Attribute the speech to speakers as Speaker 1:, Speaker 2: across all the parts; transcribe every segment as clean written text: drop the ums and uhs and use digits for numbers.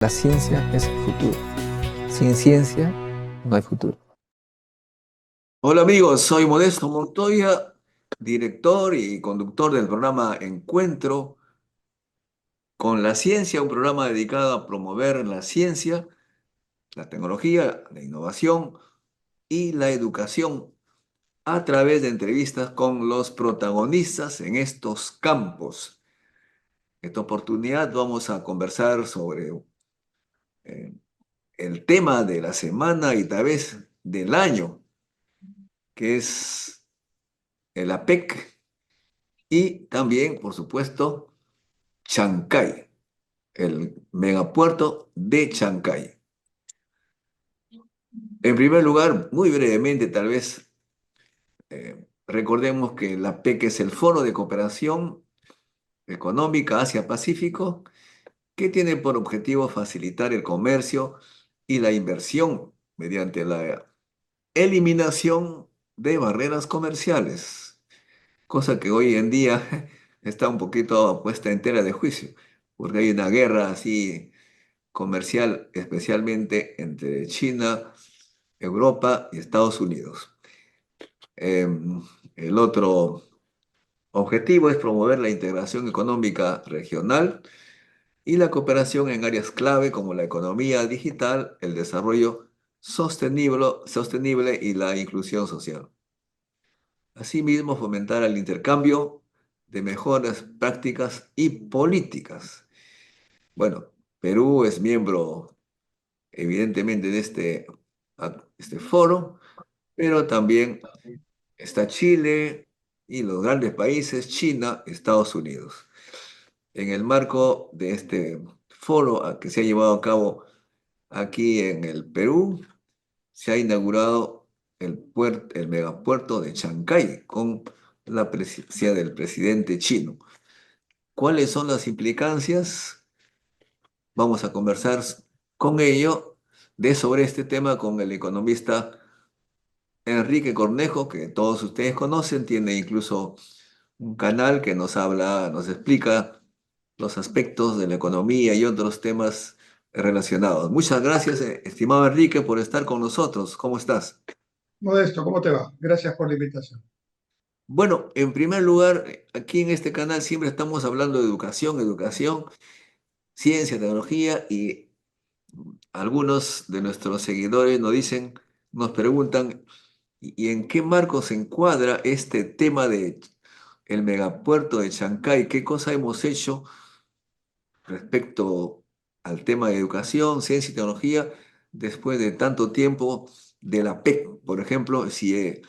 Speaker 1: La ciencia es el futuro. Sin ciencia no hay futuro.
Speaker 2: Hola amigos, soy Modesto Montoya, director y conductor del programa Encuentro con la Ciencia, un programa dedicado a promover la ciencia, la tecnología, la innovación y la educación a través de entrevistas con los protagonistas en estos campos. En esta oportunidad vamos a conversar sobre eh, el tema de la semana y tal vez del año, que es el APEC y también, por supuesto, Chancay, el megapuerto de Chancay. En primer lugar, muy brevemente, tal vez recordemos que la PEC es el Foro de Cooperación Económica Asia-Pacífico, que tiene por objetivo facilitar el comercio y la inversión mediante la eliminación de barreras comerciales, cosa que hoy en día está un poquito puesta en tela de juicio, porque hay una guerra así comercial, especialmente entre China, Europa y Estados Unidos. El otro objetivo es promover la integración económica regional y la cooperación en áreas clave como la economía digital, el desarrollo sostenible y la inclusión social. Asimismo, fomentar el intercambio de mejores prácticas y políticas. Bueno, Perú es miembro evidentemente de este foro, pero también está Chile y los grandes países, China, Estados Unidos. En el marco de este foro que se ha llevado a cabo aquí en el Perú, se ha inaugurado el megapuerto de Chancay con la presencia del presidente chino. ¿Cuáles son las implicancias? Vamos a conversar con ello sobre este tema con el economista Enrique Cornejo, que todos ustedes conocen, tiene incluso un canal que nos habla, nos explica los aspectos de la economía y otros temas relacionados. Muchas gracias, estimado Enrique, por estar con nosotros. ¿Cómo estás?
Speaker 3: Modesto, ¿cómo te va? Gracias por la invitación.
Speaker 2: Bueno, en primer lugar, aquí en este canal siempre estamos hablando de educación, ciencia, tecnología y algunos de nuestros seguidores nos dicen, nos preguntan, ¿y en qué marco se encuadra este tema de el megapuerto de Chancay? ¿Qué cosa hemos hecho respecto al tema de educación, ciencia y tecnología después de tanto tiempo de la PEC? Por ejemplo, si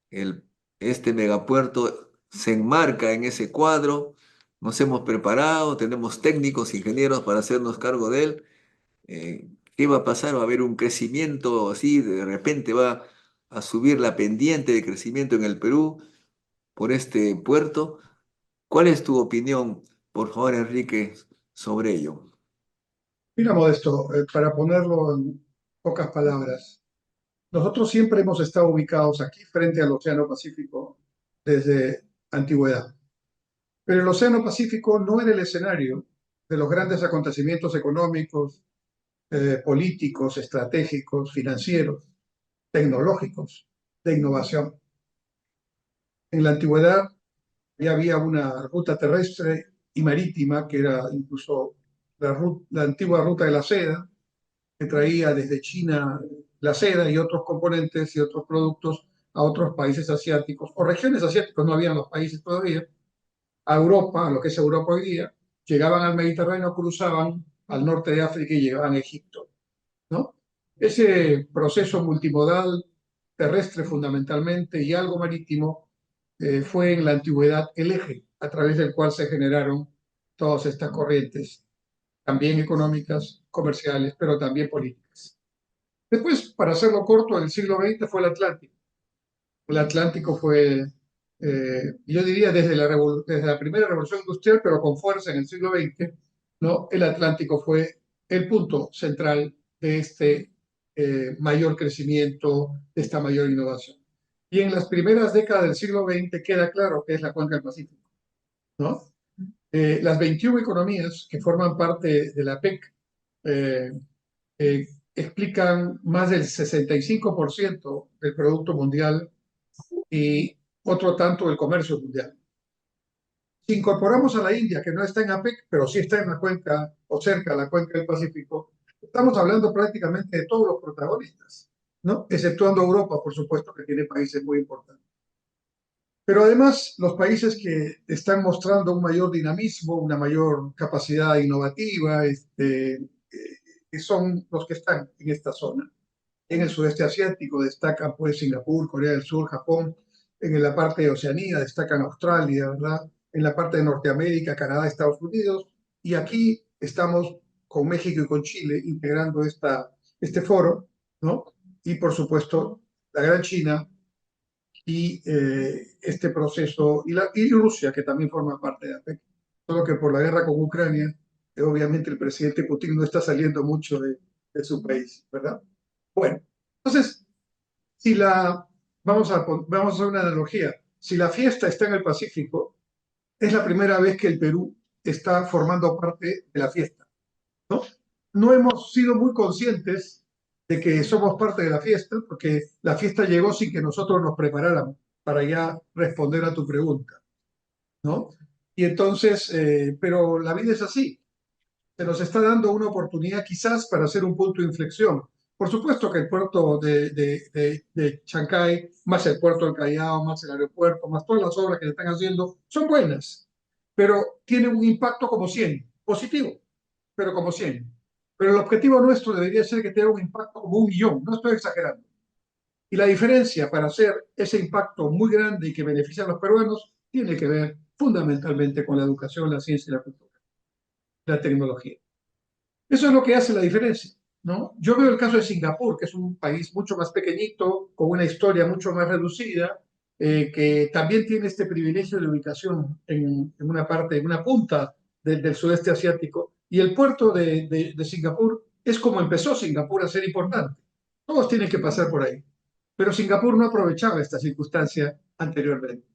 Speaker 2: el, este megapuerto se enmarca en ese cuadro, nos hemos preparado, tenemos técnicos, ingenieros para hacernos cargo de él. ¿Qué va a pasar? ¿Va a haber un crecimiento así? ¿De repente va a subir la pendiente de crecimiento en el Perú por este puerto? ¿Cuál es tu opinión, por favor, Enrique, sobre ello?
Speaker 3: Mira, Modesto, para ponerlo en pocas palabras, nosotros siempre hemos estado ubicados aquí frente al Océano Pacífico desde antigüedad. Pero el Océano Pacífico no era el escenario de los grandes acontecimientos económicos, políticos, estratégicos, financieros, tecnológicos, de innovación. En la antigüedad ya había una ruta terrestre y marítima que era incluso la antigua ruta de la seda, que traía desde China la seda y otros componentes y otros productos a otros países asiáticos o regiones asiáticas, no habían los países todavía, a Europa, a lo que es Europa hoy día, llegaban al Mediterráneo, cruzaban al norte de África y llegaban a Egipto, ¿no? Ese proceso multimodal, terrestre fundamentalmente y algo marítimo, fue en la antigüedad el eje a través del cual se generaron todas estas corrientes, también económicas, comerciales, pero también políticas. Después, para hacerlo corto, en el siglo XX fue el Atlántico. El Atlántico fue, yo diría, desde la primera revolución industrial, pero con fuerza en el siglo XX, ¿no? El Atlántico fue el punto central de este mayor crecimiento, de esta mayor innovación. Y en las primeras décadas del siglo XX queda claro que es la cuenca del Pacífico, ¿no? Las 21 economías que forman parte de la PEC eh, eh, explican más del 65% del Producto Mundial y otro tanto del comercio mundial. Si incorporamos a la India, que no está en APEC, pero sí está en la cuenca o cerca de la cuenca del Pacífico, estamos hablando prácticamente de todos los protagonistas, ¿no? Exceptuando Europa, por supuesto, que tiene países muy importantes. Pero además, los países que están mostrando un mayor dinamismo, una mayor capacidad innovativa, que son los que están en esta zona. En el sudeste asiático destacan pues Singapur, Corea del Sur, Japón. En la parte de Oceanía destacan Australia, ¿verdad? En la parte de Norteamérica, Canadá, Estados Unidos. Y aquí estamos con México y con Chile integrando este foro, ¿no? Y por supuesto, la Gran China y este proceso, y Rusia, que también forma parte de APEC. Solo que por la guerra con Ucrania, obviamente el presidente Putin no está saliendo mucho de su país, ¿verdad? Bueno, entonces, si la, vamos a hacer una analogía. Si la fiesta está en el Pacífico, es la primera vez que el Perú está formando parte de la fiesta, ¿no? No hemos sido muy conscientes de que somos parte de la fiesta, porque la fiesta llegó sin que nosotros nos preparáramos para ya responder a tu pregunta, ¿no? Y entonces, pero la vida es así. Se nos está dando una oportunidad quizás para hacer un punto de inflexión. Por supuesto que el puerto de Chancay, más el puerto del Callao, más el aeropuerto, más todas las obras que se están haciendo, son buenas, pero tienen un impacto como 100, positivo, pero como 100. Pero el objetivo nuestro debería ser que tenga un impacto como 1 millón, no estoy exagerando. Y la diferencia para hacer ese impacto muy grande y que beneficie a los peruanos tiene que ver fundamentalmente con la educación, la ciencia y la cultura, la tecnología. Eso es lo que hace la diferencia, ¿no? Yo veo el caso de Singapur, que es un país mucho más pequeñito, con una historia mucho más reducida, que también tiene este privilegio de ubicación en una parte, en una punta del sudeste asiático, y el puerto de Singapur es como empezó Singapur a ser importante. Todos tienen que pasar por ahí. Pero Singapur no aprovechaba esta circunstancia anteriormente.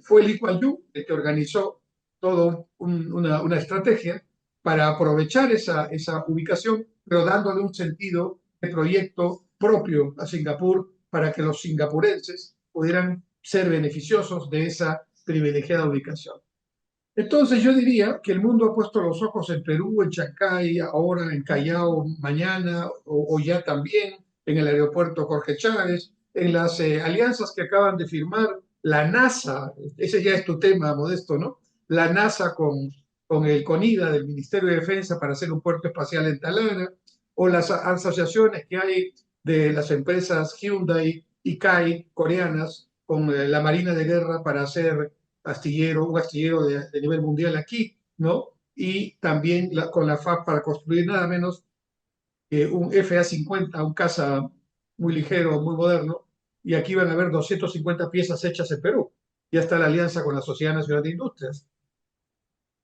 Speaker 3: Fue Lee Kuan Yew el que organizó toda una estrategia para aprovechar esa ubicación, pero dándole un sentido de proyecto propio a Singapur para que los singapurenses pudieran ser beneficiosos de esa privilegiada ubicación. Entonces yo diría que el mundo ha puesto los ojos en Perú, en Chancay, ahora en Callao, mañana o ya también en el aeropuerto Jorge Chávez, en las alianzas que acaban de firmar la NASA, ese ya es tu tema, Modesto, ¿no? La NASA con el CONIDA del Ministerio de Defensa para hacer un puerto espacial en Talana, o las asociaciones que hay de las empresas Hyundai y Kai coreanas con la Marina de Guerra para hacer un astillero de nivel mundial aquí, ¿no? Y también con la FAB para construir nada menos que un FA-50, un caza muy ligero, muy moderno, y aquí van a haber 250 piezas hechas en Perú. Ya está la alianza con la Sociedad Nacional de Industrias.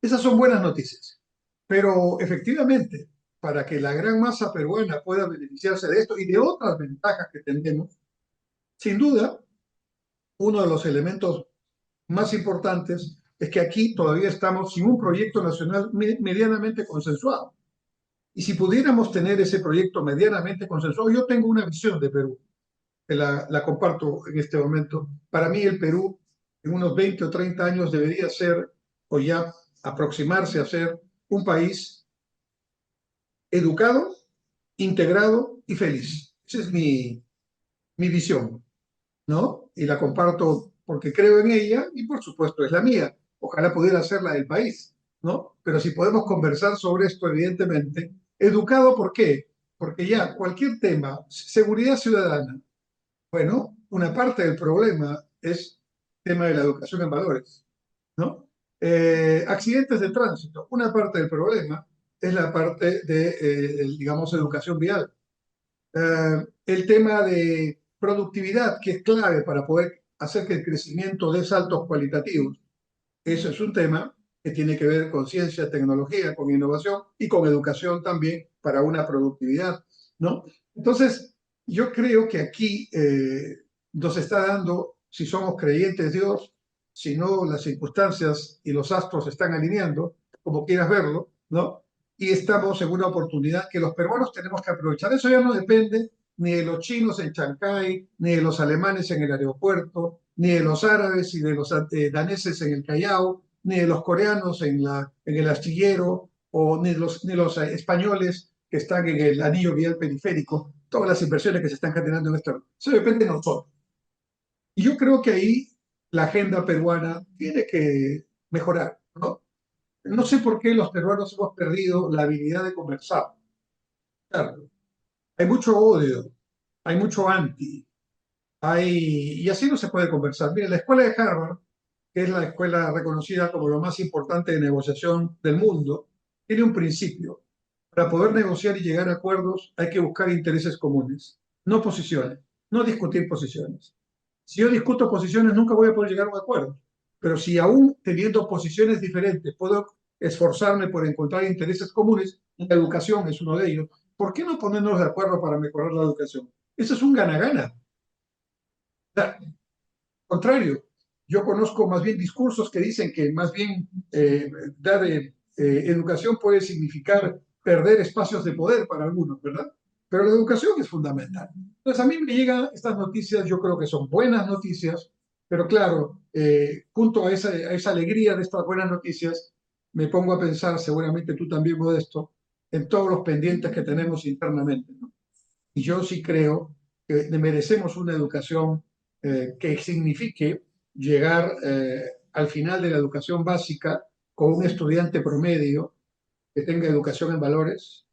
Speaker 3: Esas son buenas noticias, pero efectivamente, para que la gran masa peruana pueda beneficiarse de esto y de otras ventajas que tendremos, sin duda, uno de los elementos más importantes es que aquí todavía estamos sin un proyecto nacional medianamente consensuado. Y si pudiéramos tener ese proyecto medianamente consensuado, yo tengo una visión de Perú, que la comparto en este momento. Para mí el Perú en unos 20 o 30 años debería ser, o ya aproximarse a ser, un país educado, integrado y feliz. Esa es mi visión, ¿no? Y la comparto porque creo en ella y por supuesto es la mía. Ojalá pudiera ser la del país, ¿no? Pero si podemos conversar sobre esto, evidentemente, educado, ¿por qué? Porque ya cualquier tema, seguridad ciudadana, bueno, una parte del problema es el tema de la educación en valores, ¿no? Accidentes de tránsito, una parte del problema es la parte de, digamos, educación vial. El tema de productividad, que es clave para poder hacer que el crecimiento dé saltos cualitativos. Eso es un tema que tiene que ver con ciencia, tecnología, con innovación y con educación también para una productividad, ¿no? Entonces, yo creo que aquí nos está dando, si somos creyentes de Dios, si no las circunstancias y los astros se están alineando, como quieras verlo, ¿no? y estamos en una oportunidad que los peruanos tenemos que aprovechar. Eso ya no depende ni de los chinos en Chancay, ni de los alemanes en el aeropuerto, ni de los árabes y de los daneses en el Callao, ni de los coreanos en el astillero, o ni los españoles que están en el anillo vial periférico, todas las inversiones que se están generando en esto. Eso depende de nosotros. Y yo creo que ahí la agenda peruana tiene que mejorar, ¿no? No sé por qué los peruanos hemos perdido la habilidad de conversar. Claro, hay mucho odio, hay mucho anti, y así no se puede conversar. Mire, la escuela de Harvard, que es la escuela reconocida como lo más importante de negociación del mundo, tiene un principio. Para poder negociar y llegar a acuerdos hay que buscar intereses comunes, no posiciones, no discutir posiciones. Si yo discuto posiciones, nunca voy a poder llegar a un acuerdo. Pero si aún teniendo posiciones diferentes puedo esforzarme por encontrar intereses comunes, la educación es uno de ellos, ¿por qué no ponernos de acuerdo para mejorar la educación? Eso es un gana-gana. Al contrario, yo conozco más bien discursos que dicen que más bien dar educación puede significar perder espacios de poder para algunos, ¿verdad? Pero la educación es fundamental. Entonces, a mí me llegan estas noticias, yo creo que son buenas noticias, pero claro, junto a esa alegría de estas buenas noticias, me pongo a pensar, seguramente tú también, Modesto, en todos los pendientes que tenemos internamente, ¿no? Y yo sí creo que merecemos una educación que signifique llegar al final de la educación básica con un estudiante promedio que tenga educación en valores,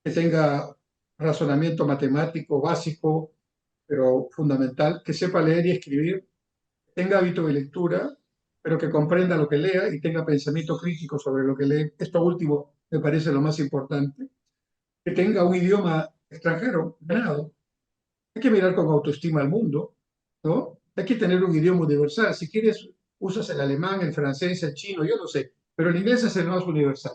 Speaker 3: que tenga razonamiento matemático básico, pero fundamental, que sepa leer y escribir, que tenga hábito de lectura, pero que comprenda lo que lea y tenga pensamiento crítico sobre lo que lee. Esto último me parece lo más importante. Que tenga un idioma extranjero ganado. Hay que mirar con autoestima al mundo, ¿no? Hay que tener un idioma universal. Si quieres, usas el alemán, el francés, el chino, yo no sé, pero el inglés es el más universal.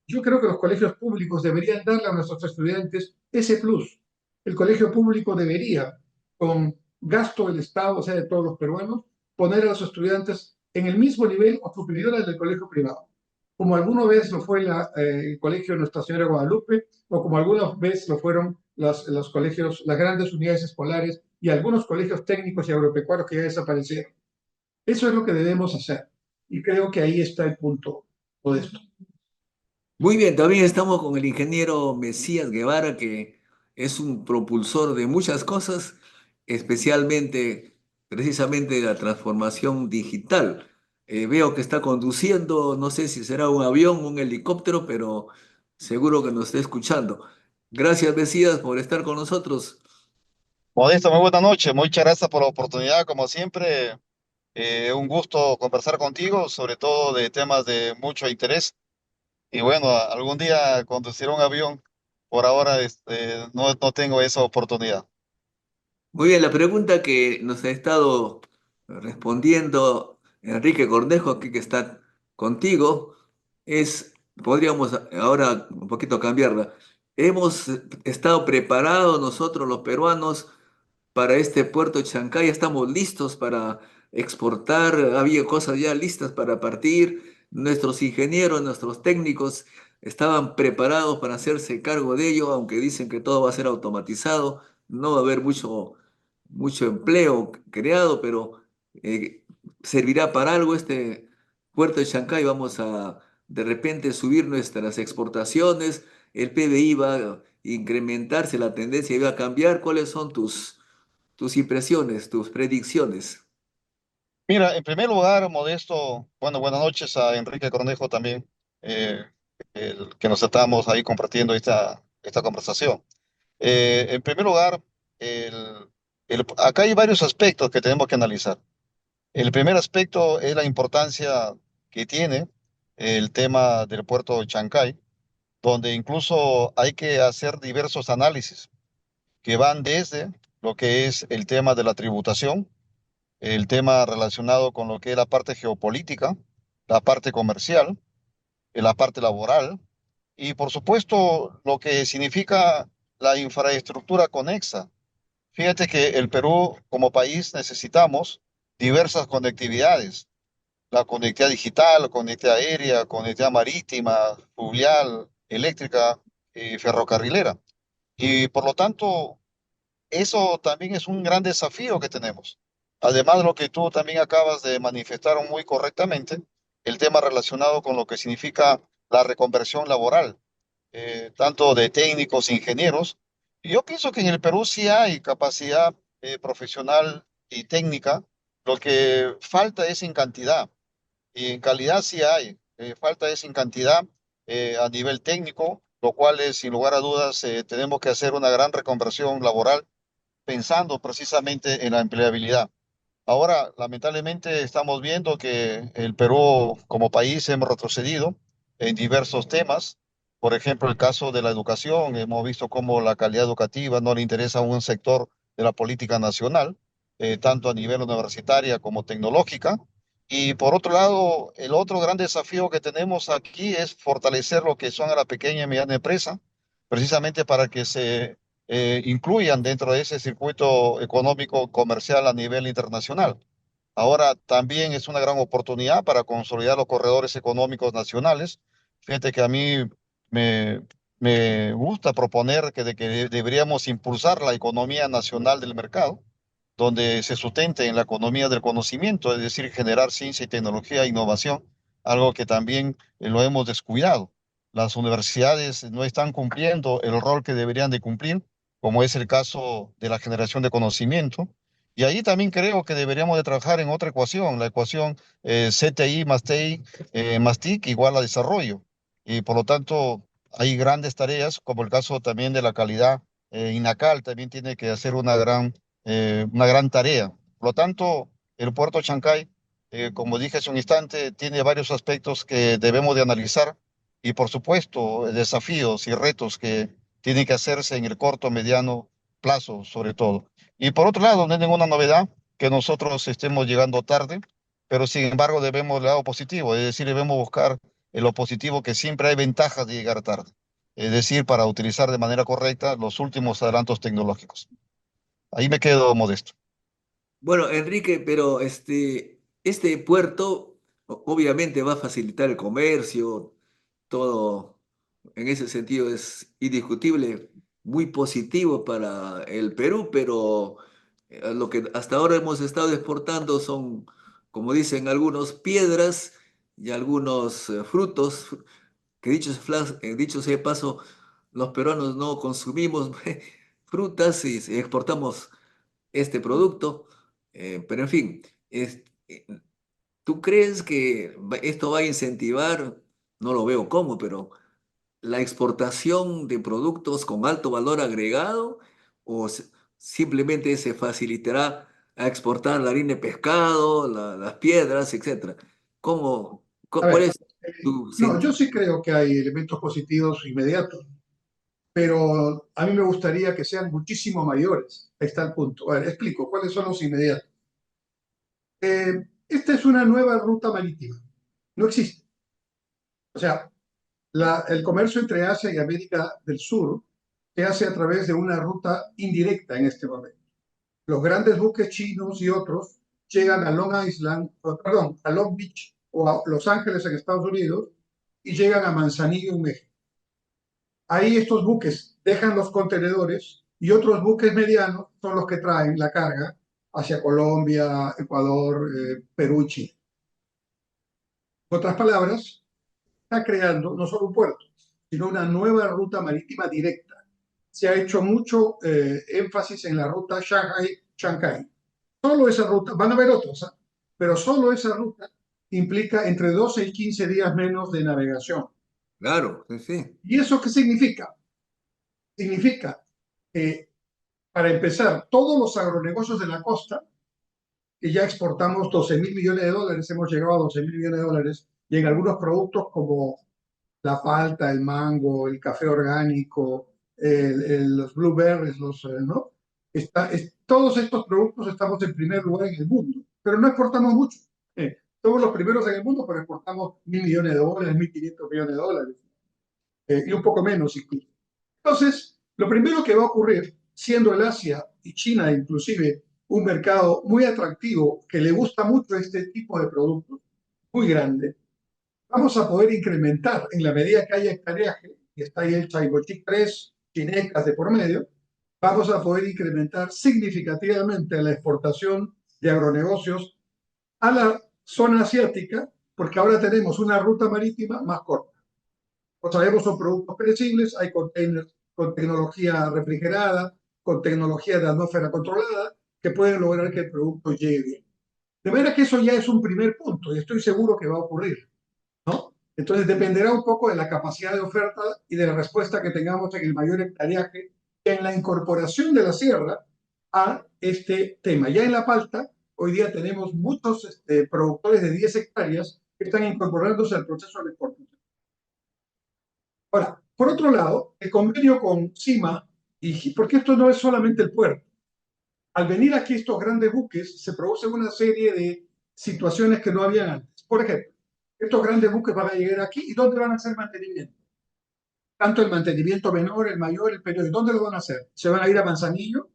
Speaker 3: Yo creo que los colegios públicos deberían darle a nuestros estudiantes ese plus. El colegio público debería, con gasto del Estado, o sea, de todos los peruanos, poner a los estudiantes en el mismo nivel o superior al del colegio privado, como alguna vez lo fue el colegio de Nuestra Señora de Guadalupe, o como alguna vez lo fueron los colegios, las grandes unidades escolares y algunos colegios técnicos y agropecuarios que ya desaparecieron. Eso es lo que debemos hacer. Y creo que ahí está el punto de esto.
Speaker 2: Muy bien, también estamos con el ingeniero Mesías Guevara, que es un propulsor de muchas cosas, especialmente, precisamente de la transformación digital. Veo que está conduciendo, no sé si será un avión, un helicóptero, pero seguro que nos está escuchando. Gracias, Mesías, por estar con nosotros.
Speaker 4: Modesto, muy buena noche. Muchas gracias por la oportunidad. Como siempre, un gusto conversar contigo, sobre todo de temas de mucho interés. Y bueno, algún día conducir un avión. Por ahora, no tengo esa oportunidad.
Speaker 2: Muy bien, la pregunta que nos ha estado respondiendo Enrique Cornejo, aquí que está contigo, es, podríamos ahora un poquito cambiarla. ¿Hemos estado preparados nosotros los peruanos para este puerto de Chancay? ¿Estamos listos para exportar? ¿Había cosas ya listas para partir? ¿Nuestros ingenieros, nuestros técnicos estaban preparados para hacerse cargo de ello, aunque dicen que todo va a ser automatizado? No va a haber mucho empleo creado, pero servirá para algo este puerto de Chancay. Vamos a de repente subir nuestras exportaciones, el PBI va a incrementarse, la tendencia va a cambiar. ¿Cuáles son tus impresiones, tus predicciones?
Speaker 4: Mira, en primer lugar, Modesto, bueno, buenas noches a Enrique Cornejo también, eh, que nos estamos ahí compartiendo esta conversación. En primer lugar, acá hay varios aspectos que tenemos que analizar. El primer aspecto es la importancia que tiene el tema del puerto de Chancay, donde incluso hay que hacer diversos análisis que van desde lo que es el tema de la tributación, el tema relacionado con lo que es la parte geopolítica, la parte comercial, la parte laboral y por supuesto lo que significa la infraestructura conexa. Fíjate que el Perú como país necesitamos diversas conectividades, la conectividad digital, la conectividad aérea, conectividad marítima, fluvial, eléctrica y ferrocarrilera. Y por lo tanto, eso también es un gran desafío que tenemos. Además de lo que tú también acabas de manifestar muy correctamente, el tema relacionado con lo que significa la reconversión laboral, tanto de técnicos, ingenieros. Y yo pienso que en el Perú sí hay capacidad profesional y técnica. Lo que falta es en cantidad. Y en calidad sí hay, falta es en cantidad a nivel técnico, lo cual es, sin lugar a dudas, tenemos que hacer una gran reconversión laboral pensando precisamente en la empleabilidad. Ahora, lamentablemente, estamos viendo que el Perú como país hemos retrocedido en diversos temas. Por ejemplo, el caso de la educación, hemos visto cómo la calidad educativa no le interesa a un sector de la política nacional, tanto a nivel universitaria como tecnológica. Y por otro lado, el otro gran desafío que tenemos aquí es fortalecer lo que son a la pequeña y mediana empresa, precisamente para que se incluyan dentro de ese circuito económico comercial a nivel internacional. Ahora también es una gran oportunidad para consolidar los corredores económicos nacionales. Fíjate que a mí me, me gusta proponer que deberíamos impulsar la economía nacional del mercado, donde se sustente en la economía del conocimiento, es decir, generar ciencia y tecnología e innovación, algo que también lo hemos descuidado. Las universidades no están cumpliendo el rol que deberían de cumplir, como es el caso de la generación de conocimiento. Y ahí también creo que deberíamos de trabajar en otra ecuación, la ecuación CTI más TI más TIC igual a desarrollo. Y por lo tanto, hay grandes tareas, como el caso también de la calidad. INACAL también tiene que hacer una gran tarea. Por lo tanto, el puerto de Chancay, como dije hace un instante, tiene varios aspectos que debemos de analizar y, por supuesto, desafíos y retos que tienen que hacerse en el corto, mediano plazo, sobre todo. Y por otro lado, no hay ninguna novedad que nosotros estemos llegando tarde, pero sin embargo debemos el lado positivo, es decir, debemos buscar en lo positivo que siempre hay ventajas de llegar tarde, es decir, para utilizar de manera correcta los últimos adelantos tecnológicos. Ahí me quedo modesto.
Speaker 2: Bueno, Enrique, pero este puerto obviamente va a facilitar el comercio, todo en ese sentido es indiscutible, muy positivo para el Perú, pero lo que hasta ahora hemos estado exportando son, como dicen algunos, piedras y algunos frutos, que dicho sea de paso, los peruanos no consumimos frutas y exportamos este producto, pero en fin, ¿tú crees que esto va a incentivar? No lo veo cómo, pero la exportación de productos con alto valor agregado o simplemente se facilitará a exportar la harina de pescado, las piedras, etcétera. ¿Cómo,
Speaker 3: A
Speaker 2: cuál
Speaker 3: ver,
Speaker 2: es tu
Speaker 3: no, yo sí creo que hay elementos positivos inmediatos, pero a mí me gustaría que sean muchísimo mayores. Ahí está el punto. A ver, explico cuáles son los inmediatos. Esta es una nueva ruta marítima. No existe. O sea, el comercio entre Asia y América del Sur se hace a través de una ruta indirecta en este momento. Los grandes buques chinos y otros llegan a Long Island, perdón, a Long Beach o a Los Ángeles en Estados Unidos y llegan a Manzanillo en México. Ahí estos buques dejan los contenedores y otros buques medianos son los que traen la carga hacia Colombia, Ecuador, Perú y Chile. En otras palabras, está creando no solo un puerto, sino una nueva ruta marítima directa. Se ha hecho mucho énfasis en la ruta Shanghai-Chancay. Solo esa ruta, van a haber otras, ¿eh? Pero solo esa ruta implica entre 12 y 15 días menos de navegación.
Speaker 2: claro, sí, sí,
Speaker 3: ¿Y eso qué significa? Significa que, para empezar, todos los agronegocios de la costa, que ya exportamos 12 mil millones de dólares, hemos llegado a 12 mil millones de dólares, y en algunos productos como la palta, el mango, el café orgánico, los blueberries, ¿no? Todos estos productos estamos en primer lugar en el mundo, pero no exportamos mucho. Somos los primeros en el mundo, pero exportamos 1.000 millones de dólares, 1.500 millones de dólares, y un poco menos incluso. Entonces, lo primero que va a ocurrir, siendo el Asia y China inclusive un mercado muy atractivo que le gusta mucho este tipo de productos, muy grande, vamos a poder incrementar en la medida que haya hectareaje y está ahí el Chaibochic 3, Chinecas de por medio, vamos a poder incrementar significativamente la exportación de agronegocios a la zona asiática, porque ahora tenemos una ruta marítima más corta. Como sabemos, son productos perecibles, hay containers con tecnología refrigerada, con tecnología de atmósfera controlada, que pueden lograr que el producto llegue bien. De manera que eso ya es un primer punto y estoy seguro que va a ocurrir, ¿no? Entonces dependerá un poco de la capacidad de oferta y de la respuesta que tengamos en el mayor hectareaje, en la incorporación de la sierra a este tema. Ya en La Palta, hoy día tenemos muchos productores de 10 hectáreas que están incorporándose al proceso de exportación. Ahora, por otro lado, el convenio con CIMA, y porque esto no es solamente el puerto, al venir aquí estos grandes buques, se producen una serie de situaciones que no habían antes. Por ejemplo, estos grandes buques van a llegar aquí y ¿dónde van a hacer mantenimiento? Tanto el mantenimiento menor, el mayor, el periódico. ¿Dónde lo van a hacer? ¿Se van a ir a Manzanillo?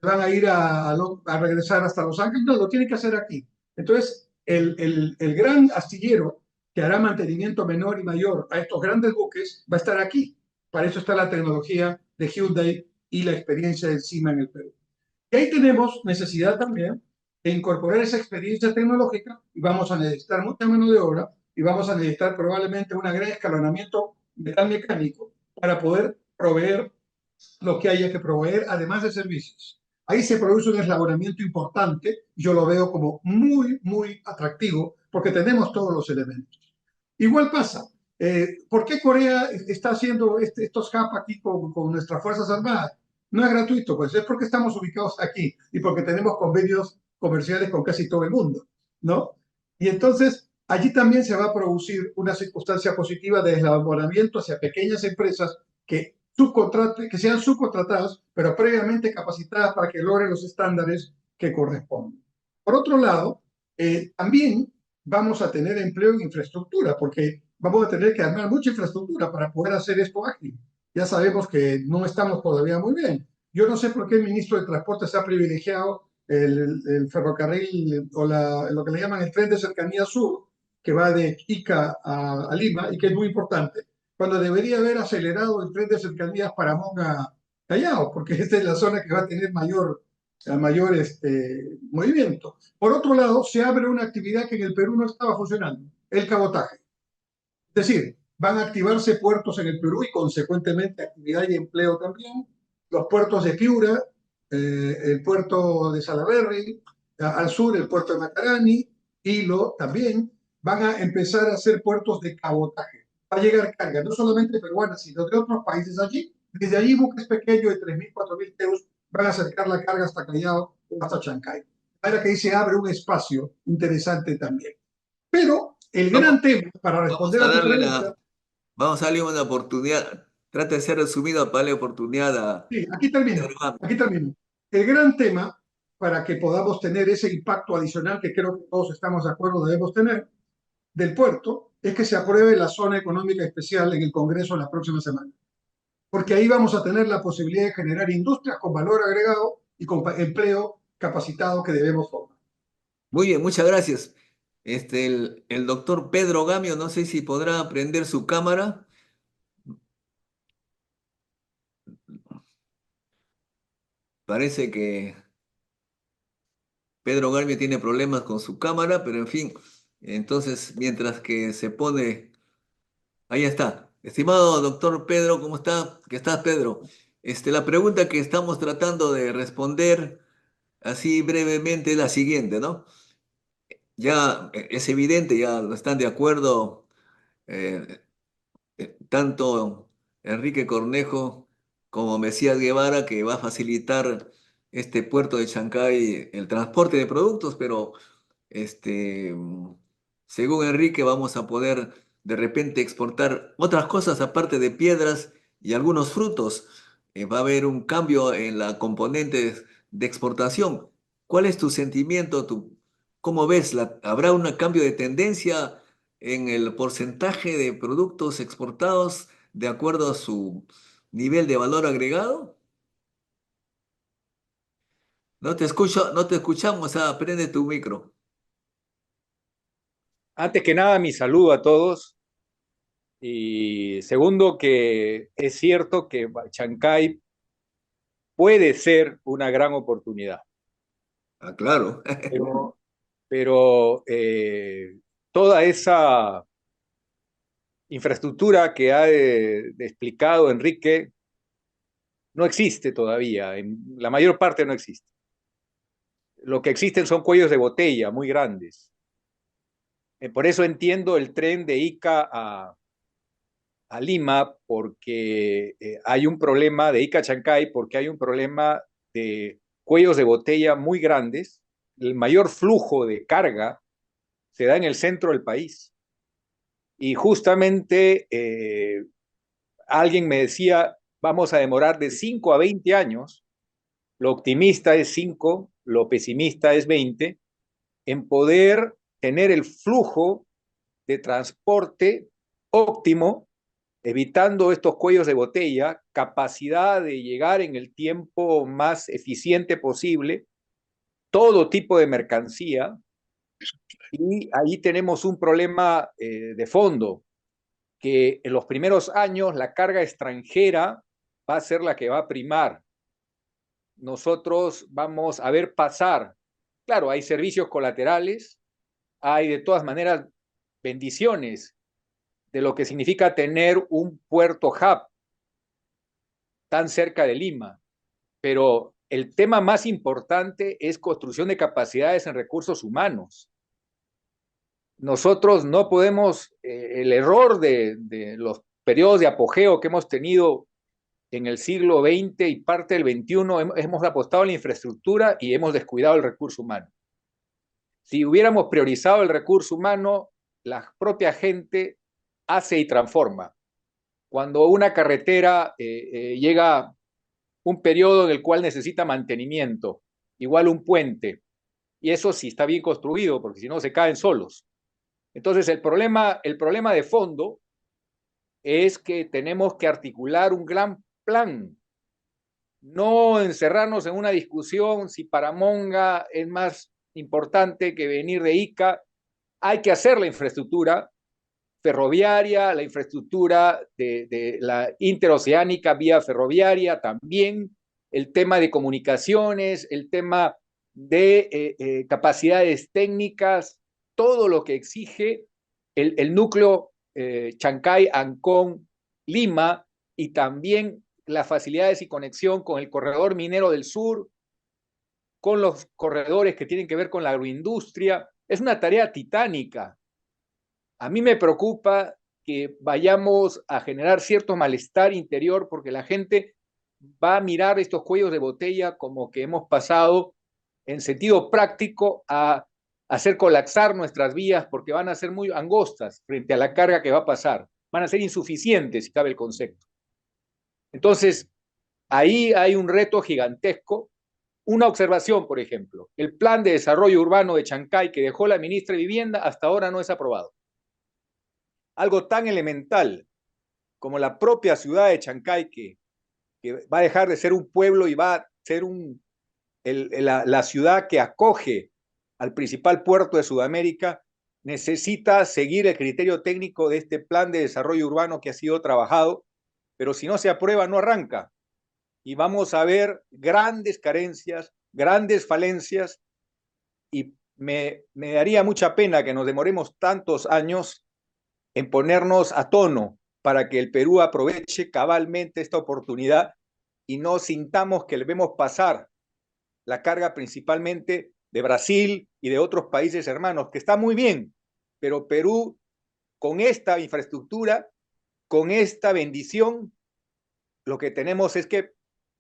Speaker 3: ¿Se van a ir a regresar hasta Los Ángeles? No, lo tienen que hacer aquí. Entonces, el gran astillero que hará mantenimiento menor y mayor a estos grandes buques va a estar aquí. Para eso está la tecnología de Hyundai y la experiencia de CIMA en el Perú. Y ahí tenemos necesidad también de incorporar esa experiencia tecnológica y vamos a necesitar mucha mano de obra y vamos a necesitar probablemente un gran escalonamiento metal mecánico para poder proveer lo que haya que proveer, además de servicios. Ahí se produce un eslabonamiento importante, yo lo veo como muy, muy atractivo, porque tenemos todos los elementos. Igual pasa, ¿por qué Corea está haciendo estos hubs aquí con nuestras Fuerzas Armadas? No es gratuito, pues es porque estamos ubicados aquí y porque tenemos convenios comerciales con casi todo el mundo, ¿no? Y entonces allí también se va a producir una circunstancia positiva de eslabonamiento hacia pequeñas empresas que sean subcontratadas, pero previamente capacitadas para que logren los estándares que corresponden. Por otro lado, también vamos a tener empleo en infraestructura, porque vamos a tener que armar mucha infraestructura para poder hacer esto ágil. Ya sabemos que no estamos todavía muy bien. Yo no sé por qué el ministro de Transporte se ha privilegiado el ferrocarril o lo que le llaman el tren de cercanía sur, que va de Ica a Lima y que es muy importante, cuando debería haber acelerado el tren de cercanías para Monga Callao, porque esta es la zona que va a tener mayor movimiento. Por otro lado, se abre una actividad que en el Perú no estaba funcionando, el cabotaje. Es decir, van a activarse puertos en el Perú y consecuentemente actividad y empleo también. Los puertos de Piura, el puerto de Salaberry, al sur el puerto de Macarani, Hilo también, van a empezar a hacer puertos de cabotaje. Va a llegar carga, no solamente peruana, sino de otros países allí. Desde allí buques pequeños de 3.000, 4.000 euros van a acercar la carga hasta Callao o hasta Chancay. Para que ahí se abre un espacio interesante también. Pero el gran tema, para
Speaker 2: Vamos
Speaker 3: responder
Speaker 2: a
Speaker 3: a tu
Speaker 2: darle
Speaker 3: pregunta,
Speaker 2: vamos a darle una oportunidad. Trata de ser resumido para darle oportunidad a
Speaker 3: sí, aquí termino,
Speaker 2: Pedro Gama.
Speaker 3: aquí termino. El gran tema para que podamos tener ese impacto adicional que creo que todos estamos de acuerdo debemos tener del puerto es que se apruebe la zona económica especial en el Congreso la próxima semana. Porque ahí vamos a tener la posibilidad de generar industrias con valor agregado y con empleo capacitado que debemos formar.
Speaker 2: Muy bien, muchas gracias. El doctor Pedro Gamio, no sé si podrá prender su cámara. Parece que Pedro Gamio tiene problemas con su cámara, pero en fin, entonces mientras que se pone, ahí está. Estimado doctor Pedro, ¿cómo está? ¿Qué estás, Pedro? La pregunta que estamos tratando de responder así brevemente es la siguiente, ¿no? Ya es evidente, ya están de acuerdo eh, tanto Enrique Cornejo como Mesías Guevara, que va a facilitar este puerto de Chancay el transporte de productos, pero este, mm, según Enrique vamos a poder de repente exportar otras cosas aparte de piedras y algunos frutos. Va a haber un cambio en la componente de exportación. ¿Cuál es tu sentimiento? ¿Cómo ves? ¿Habrá un cambio de tendencia en el porcentaje de productos exportados de acuerdo a su nivel de valor agregado? No te escucho, no te escuchamos. Prende tu micro.
Speaker 5: Antes que nada, mi saludo a todos. Y segundo, que es cierto que Chancay puede ser una gran oportunidad,
Speaker 2: Ah, claro.
Speaker 5: pero, pero toda esa infraestructura que ha explicado Enrique no existe todavía, en la mayor parte no existe. Lo que existen son cuellos de botella muy grandes. Por eso entiendo el tren de Ica a Lima, porque hay un problema de Ica a Chancay, porque hay un problema de cuellos de botella muy grandes. El mayor flujo de carga se da en el centro del país. Y justamente alguien me decía, vamos a demorar de 5 a 20 años, lo optimista es 5, lo pesimista es 20, en poder tener el flujo de transporte óptimo, evitando estos cuellos de botella, capacidad de llegar en el tiempo más eficiente posible, todo tipo de mercancía, y ahí tenemos un problema de fondo, que en los primeros años la carga extranjera va a ser la que va a primar. Nosotros vamos a ver pasar, claro, hay servicios colaterales, hay de todas maneras bendiciones de lo que significa tener un puerto hub tan cerca de Lima, pero el tema más importante es construcción de capacidades en recursos humanos. Nosotros no podemos, el error de los periodos de apogeo que hemos tenido en el siglo XX y parte del XXI, hemos apostado en la infraestructura y hemos descuidado el recurso humano. Si hubiéramos priorizado el recurso humano, la propia gente hace y transforma. Cuando una carretera llega un periodo en el cual necesita mantenimiento, igual un puente, y eso sí está bien construido, porque si no se caen solos. Entonces el problema de fondo es que tenemos que articular un gran plan, no encerrarnos en una discusión si Paramonga es más importante que venir de Ica. Hay que hacer la infraestructura ferroviaria, la infraestructura de la interoceánica vía ferroviaria también, el tema de comunicaciones, el tema de capacidades técnicas, todo lo que exige el núcleo Chancay, Ancón, Lima, y también las facilidades y conexión con el corredor minero del sur, con los corredores que tienen que ver con la agroindustria. Es una tarea titánica. A mí me preocupa que vayamos a generar cierto malestar interior porque la gente va a mirar estos cuellos de botella como que hemos pasado en sentido práctico a hacer colapsar nuestras vías porque van a ser muy angostas frente a la carga que va a pasar. Van a ser insuficientes, si cabe el concepto. Entonces, ahí hay un reto gigantesco. Una observación, por ejemplo, el plan de desarrollo urbano de Chancay que dejó la ministra de Vivienda hasta ahora no es aprobado. Algo tan elemental como la propia ciudad de Chancay, que va a dejar de ser un pueblo y va a ser la ciudad que acoge al principal puerto de Sudamérica, necesita seguir el criterio técnico de este plan de desarrollo urbano que ha sido trabajado, pero si no se aprueba, no arranca. Y vamos a ver grandes carencias, grandes falencias, y me daría mucha pena que nos demoremos tantos años en ponernos a tono para que el Perú aproveche cabalmente esta oportunidad y no sintamos que le vemos pasar la carga principalmente de Brasil y de otros países hermanos, que está muy bien, pero Perú, con esta infraestructura, con esta bendición, lo que tenemos es que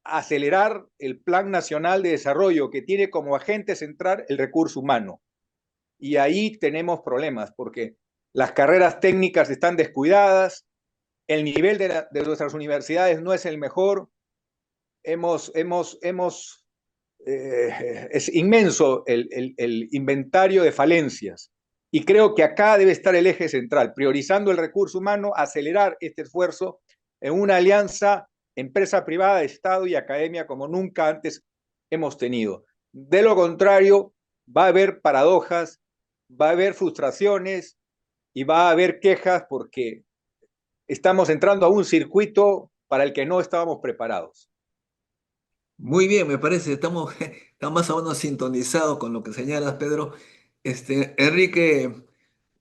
Speaker 5: acelerar el Plan Nacional de Desarrollo, que tiene como agente central el recurso humano. Y ahí tenemos problemas, porque las carreras técnicas están descuidadas, el nivel de nuestras universidades no es el mejor, es inmenso el inventario de falencias. Y creo que acá debe estar el eje central, priorizando el recurso humano, acelerar este esfuerzo en una alianza empresa privada, Estado y academia como nunca antes hemos tenido. De lo contrario, va a haber paradojas, va a haber frustraciones y va a haber quejas porque estamos entrando a un circuito para el que no estábamos preparados.
Speaker 2: Muy bien, me parece, estamos más o menos sintonizados con lo que señalas, Pedro. Enrique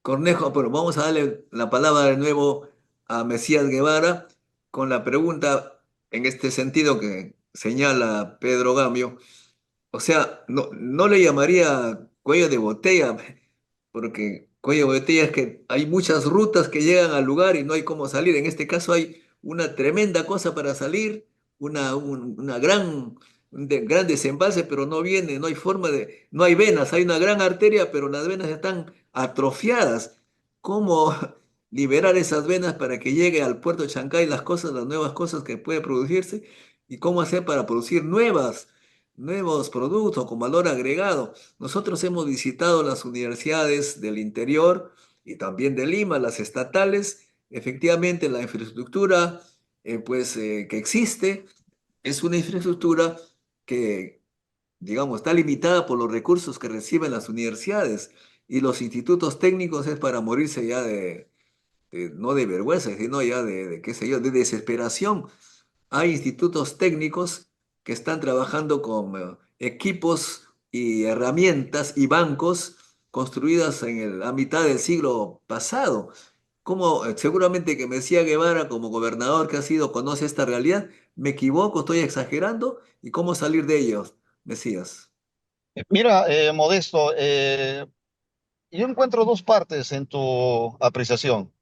Speaker 2: Cornejo, pero vamos a darle la palabra de nuevo a Mesías Guevara con la pregunta en este sentido que señala Pedro Gamio. O sea, no le llamaría cuello de botella, porque cuello de botella es que hay muchas rutas que llegan al lugar y no hay cómo salir. En este caso hay una tremenda cosa para salir, una gran desembalse, pero no viene, no hay forma no hay venas, hay una gran arteria, pero las venas están atrofiadas. ¿Cómo liberar esas venas para que llegue al puerto de Chancay las nuevas cosas que puede producirse? ¿Y cómo hacer para producir nuevos productos con valor agregado? Nosotros hemos visitado las universidades del interior y también de Lima, las estatales. Efectivamente, la infraestructura que existe es una infraestructura que, digamos, está limitada por los recursos que reciben las universidades y los institutos técnicos es para morirse ya no de vergüenza, sino ya qué sé yo, de desesperación. Hay institutos técnicos que están trabajando con equipos y herramientas y bancos construidas a mitad del siglo pasado. Como seguramente que Mesías Guevara, como gobernador que ha sido, conoce esta realidad. ¿Me equivoco? ¿Estoy exagerando? ¿Y cómo salir de ellos, Mesías?
Speaker 4: Mira, Modesto, yo encuentro dos partes en tu apreciación.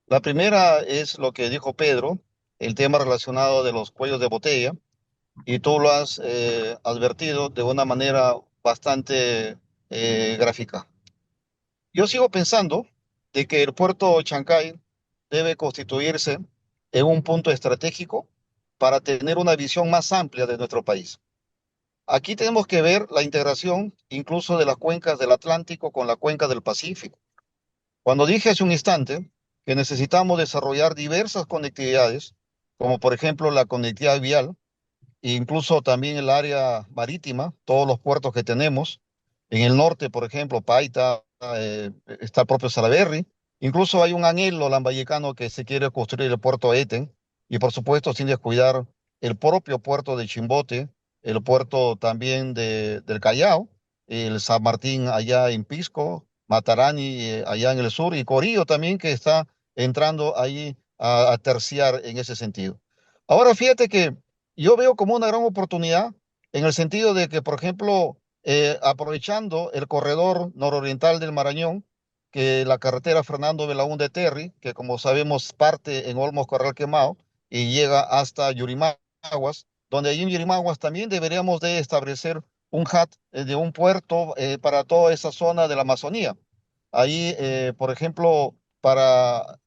Speaker 4: La primera es lo que dijo Pedro, el tema relacionado de los cuellos de botella, y tú lo has advertido de una manera bastante gráfica. Yo sigo pensando de que el puerto Chancay debe constituirse en un punto estratégico para tener una visión más amplia de nuestro país. Aquí tenemos que ver la integración incluso de las cuencas del Atlántico con la cuenca del Pacífico. Cuando dije hace un instante que necesitamos desarrollar diversas conectividades, como por ejemplo la conectividad vial, e incluso también el área marítima, todos los puertos que tenemos. En el norte, por ejemplo, Paita, está el propio Salaberry. Incluso hay un anhelo lambayecano que se quiere construir el puerto Eten. Y por supuesto, sin descuidar el propio puerto de Chimbote, el puerto también del Callao, el San Martín allá en Pisco, Matarani allá en el sur y Corillo también que está entrando ahí a terciar en ese sentido. Ahora fíjate que yo veo como una gran oportunidad en el sentido de que, por ejemplo, aprovechando el corredor nororiental del Marañón, que la carretera Fernando Belaúnde Terry, que como sabemos parte en Olmos Corral Quemado y llega hasta Yurimaguas, donde ahí en Yurimaguas también deberíamos de establecer un hub de un puerto para toda esa zona de la Amazonía. Ahí, por ejemplo, para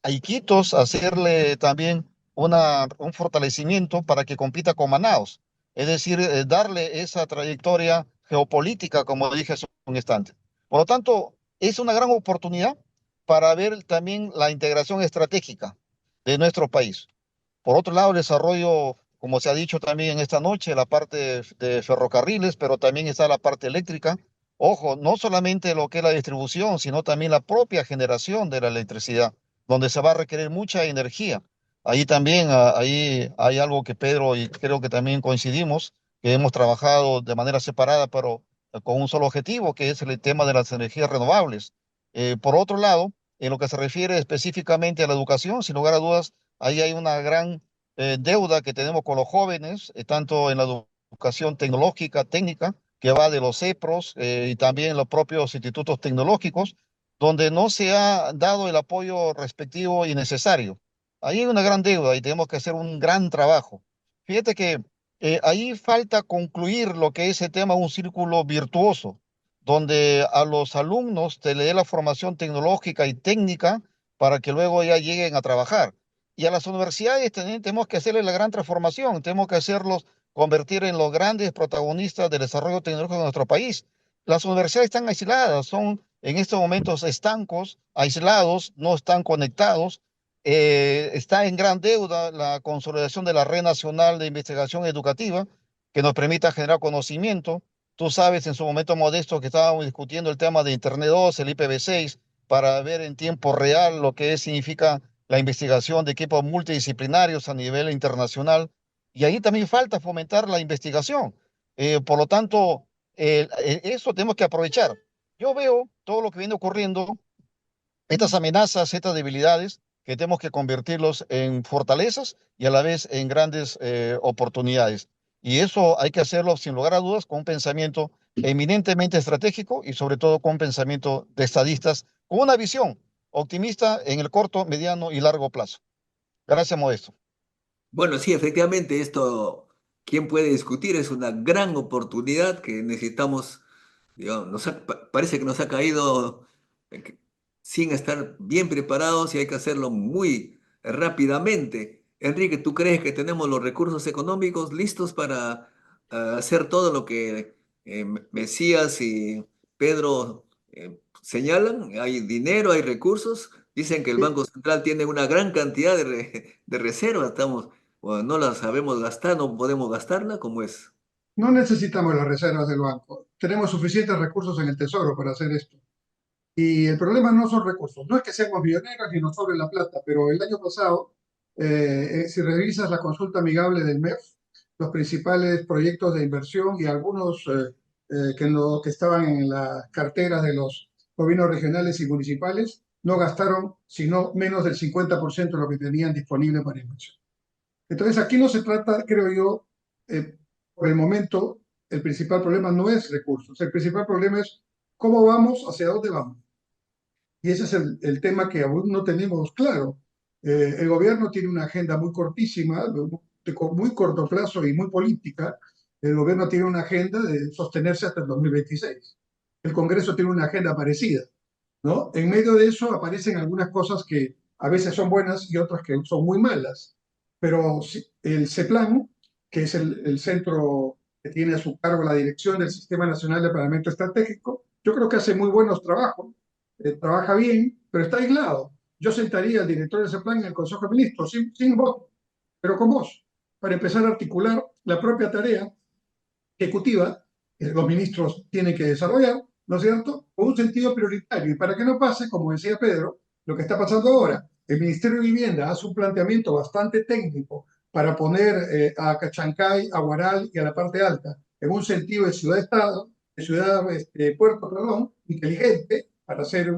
Speaker 4: Iquitos hacerle también un fortalecimiento para que compita con Manaos, es decir, darle esa trayectoria geopolítica, como dije hace un instante. Por lo tanto, es una gran oportunidad para ver también la integración estratégica de nuestro país. Por otro lado, el desarrollo, como se ha dicho también esta noche, la parte de ferrocarriles, pero también está la parte eléctrica. Ojo, no solamente lo que es la distribución, sino también la propia generación de la electricidad, donde se va a requerir mucha energía. Ahí también ahí hay algo que Pedro y creo que también coincidimos, que hemos trabajado de manera separada, pero con un solo objetivo, que es el tema de las energías renovables. Por otro lado, en lo que se refiere específicamente a la educación, sin lugar a dudas, ahí hay una gran deuda que tenemos con los jóvenes, tanto en la educación tecnológica, técnica, que va de los CEPROS y también los propios institutos tecnológicos, donde no se ha dado el apoyo respectivo y necesario. Ahí hay una gran deuda y tenemos que hacer un gran trabajo. Fíjate que ahí falta concluir lo que es el tema un círculo virtuoso, donde a los alumnos se le dé la formación tecnológica y técnica para que luego ya lleguen a trabajar. Y a las universidades tenemos que hacerle la gran transformación, tenemos que hacerlos convertir en los grandes protagonistas del desarrollo tecnológico de nuestro país. Las universidades están aisladas, son en estos momentos estancos, aislados, no están conectados. Está en gran deuda la consolidación de la Red Nacional de Investigación Educativa, que nos permita generar conocimiento. Tú sabes, en su momento modesto, que estábamos discutiendo el tema de Internet 2, el IPv6, para ver en tiempo real lo que significa la investigación de equipos multidisciplinarios a nivel internacional, y ahí también falta fomentar la investigación. Por lo tanto, eso tenemos que aprovechar. Yo veo todo lo que viene ocurriendo, estas amenazas, estas debilidades, que tenemos que convertirlos en fortalezas y a la vez en grandes oportunidades. Y eso hay que hacerlo sin lugar a dudas con un pensamiento eminentemente estratégico y sobre todo con un pensamiento de estadistas, con una visión optimista en el corto, mediano y largo plazo. Gracias, Modesto.
Speaker 2: Bueno, sí, efectivamente, esto, ¿quién puede discutir? Es una gran oportunidad que necesitamos, digamos, parece que nos ha caído sin estar bien preparados y hay que hacerlo muy rápidamente. Enrique, ¿tú crees que tenemos los recursos económicos listos para hacer todo lo que Mesías y Pedro señalan? ¿Hay dinero, hay recursos? Dicen que el
Speaker 3: Sí,
Speaker 2: Banco Central tiene una gran cantidad de reservas, estamos o no la sabemos gastar, no podemos gastarla, ¿cómo es?
Speaker 3: no necesitamos las reservas del banco. Tenemos suficientes recursos en el Tesoro para hacer esto. Y el problema no son recursos. No es que seamos milloneros ni nos sobre la plata, pero el año pasado, si revisas la consulta amigable del MEF, los principales proyectos de inversión y algunos que estaban en las carteras de los gobiernos regionales y municipales no gastaron sino menos del 50% de lo que tenían disponible para inversión. Entonces, aquí no se trata, creo yo, por el momento, el principal problema no es recursos, el principal problema es cómo vamos, hacia dónde vamos. Y ese es el tema que aún no tenemos claro. El gobierno tiene una agenda muy cortísima, muy corto plazo y muy política. El gobierno tiene una agenda de sostenerse hasta el 2026. El Congreso tiene una agenda parecida, ¿no? En medio de eso aparecen algunas cosas que a veces son buenas y otras que son muy malas. Pero el CEPLAN, que es el centro que tiene a su cargo la dirección del Sistema Nacional de Planeamiento Estratégico, yo creo que hace muy buenos trabajos, trabaja bien, pero está aislado. Yo sentaría al director de CEPLAN en el Consejo de Ministros, sin voto, pero con voz, para empezar a articular la propia tarea ejecutiva que los ministros tienen que desarrollar, ¿no es cierto?, con un sentido prioritario. Y para que no pase, como decía Pedro, lo que está pasando ahora, el Ministerio de Vivienda hace un planteamiento bastante técnico para poner a Cachancay, a Huaral y a la parte alta en un sentido de ciudad-estado, de ciudad-puerto, perdón, inteligente, para hacer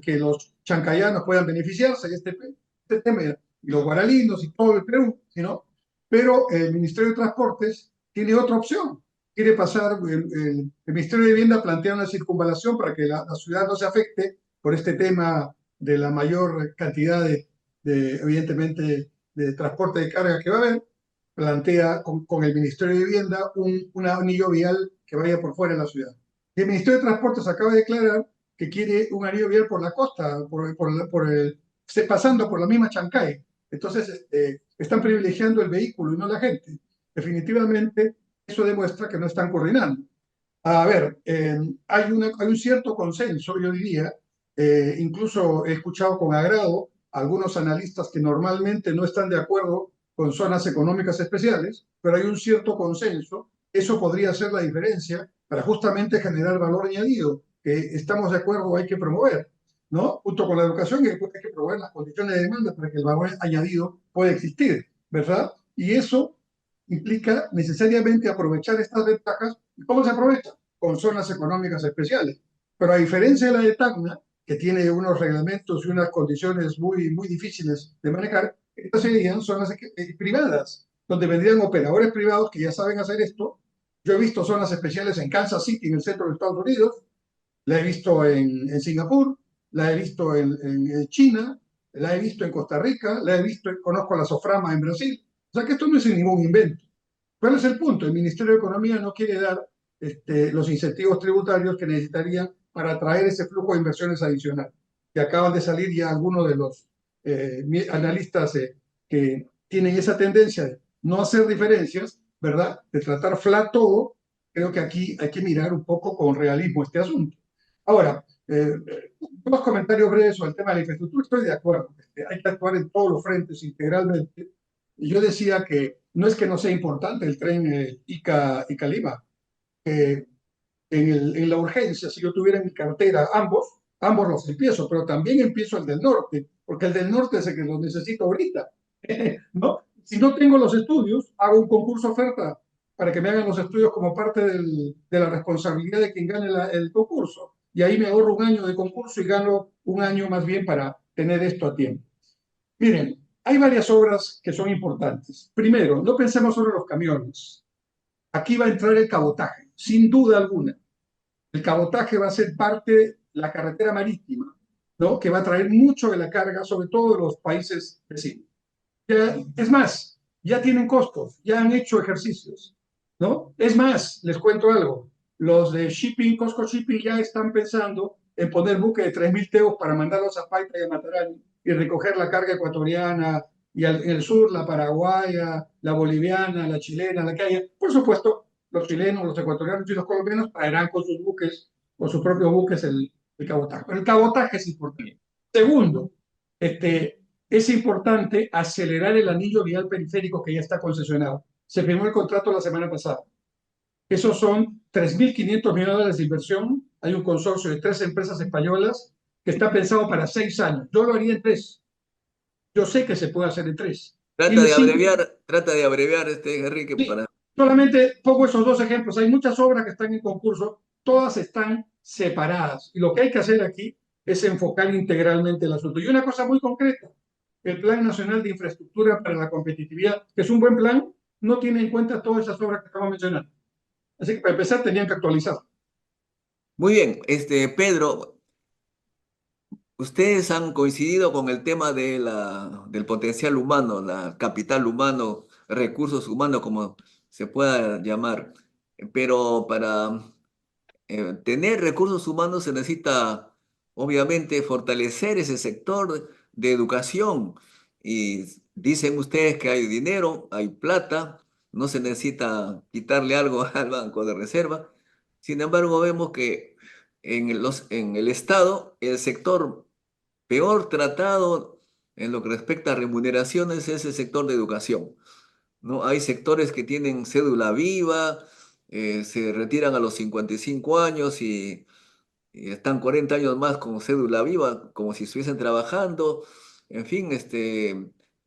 Speaker 3: que los chancayanos puedan beneficiarse de este tema, y los guaralinos y todo el Perú, ¿no? Pero el Ministerio de Transportes tiene otra opción, quiere pasar, el Ministerio de Vivienda plantea una circunvalación para que la ciudad no se afecte por este tema de la mayor cantidad evidentemente, de transporte de carga que va a haber, plantea con el Ministerio de Vivienda un anillo vial que vaya por fuera de la ciudad. Y el Ministerio de Transportes acaba de declarar que quiere un anillo vial por la costa, pasando por la misma Chancay. Entonces, están privilegiando el vehículo y no la gente. Definitivamente, eso demuestra que no están coordinando. A ver, hay un cierto consenso, yo diría, incluso he escuchado con agrado a algunos analistas que normalmente no están de acuerdo con zonas económicas especiales, pero hay un cierto consenso. Eso podría ser la diferencia para justamente generar valor añadido, que estamos de acuerdo, hay que promover, ¿no? Junto con la educación hay que promover las condiciones de demanda para que el valor añadido pueda existir, ¿verdad? Y eso implica necesariamente aprovechar estas ventajas. ¿Y cómo se aprovecha? Con zonas económicas especiales. Pero a diferencia de la de Tacna, que tiene unos reglamentos y unas condiciones muy difíciles de manejar, estas serían zonas privadas, donde vendrían operadores privados que ya saben hacer esto. Yo he visto zonas especiales en Kansas City, en el centro de Estados Unidos, la he visto en Singapur, la he visto en China, la he visto en Costa Rica, la he visto, conozco la Soframa en Brasil. O sea que esto no es ningún invento. ¿Cuál es el punto? El Ministerio de Economía no quiere dar los incentivos tributarios que necesitarían para atraer ese flujo de inversiones adicional. Que acaban de salir ya algunos de los analistas que tienen esa tendencia de no hacer diferencias, ¿verdad? De tratar flat todo. Creo que aquí hay que mirar un poco con realismo este asunto. Ahora, dos comentarios breves sobre el tema de la infraestructura. Estoy de acuerdo. Hay que actuar en todos los frentes integralmente. Y yo decía que no sea importante el tren Ica-Lima. En la urgencia, si yo tuviera en mi cartera ambos, ambos los empiezo, pero también empiezo el del norte, porque el del norte es el que los necesito ahorita. ¿No? Si no tengo los estudios, hago un concurso oferta para que me hagan los estudios como parte de la responsabilidad de quien gane el concurso. Y ahí me ahorro un año de concurso y gano un año más bien para tener esto a tiempo. Miren, hay varias obras que son importantes. Primero, no pensemos solo en los camiones. Aquí va a entrar el cabotaje, sin duda alguna. El cabotaje va a ser parte de la carretera marítima, ¿no? Que va a traer mucho de la carga, sobre todo de los países vecinos. Es más, ya tienen costos, ya han hecho ejercicios, ¿no? Es más, les cuento algo. Los de Shipping, Costco Shipping, ya están pensando en poner buques de 3.000 teos para mandarlos a Paita y a Matarani y recoger la carga ecuatoriana y en el sur la paraguaya, la boliviana, la chilena, la que haya. Por supuesto, los chilenos, los ecuatorianos y los colombianos traerán con sus buques, con sus propios buques el cabotaje. Pero el cabotaje es importante. Segundo, es importante acelerar el anillo vial periférico que ya está concesionado. Se firmó el contrato la semana pasada. Esos son 3.500 millones de dólares de inversión. Hay un consorcio de 3 empresas españolas que está pensado para 6 años. Yo lo haría en 3. Yo sé que se puede hacer en 3.
Speaker 2: Trata de abreviar, Enrique,
Speaker 3: Sí,
Speaker 2: para...
Speaker 3: solamente pongo esos 2 ejemplos. Hay muchas obras que están en concurso, todas están separadas. Y lo que hay que hacer aquí es enfocar integralmente el asunto. Y una cosa muy concreta, el Plan Nacional de Infraestructura para la Competitividad, que es un buen plan, no tiene en cuenta todas esas obras que acabo de mencionar. Así que para empezar tenían que actualizar.
Speaker 2: Muy bien, Pedro, ustedes han coincidido con el tema del potencial humano, la capital humano, recursos humanos, como se pueda llamar. Pero para tener recursos humanos se necesita, obviamente, fortalecer ese sector de educación. Y dicen ustedes que hay dinero, hay plata, no se necesita quitarle algo al Banco de Reserva. Sin embargo, vemos que en el Estado, el sector peor tratado en lo que respecta a remuneraciones es el sector de educación, ¿no? Hay sectores que tienen cédula viva, se retiran a los 55 años y están 40 años más con cédula viva, como si estuviesen trabajando. En fin,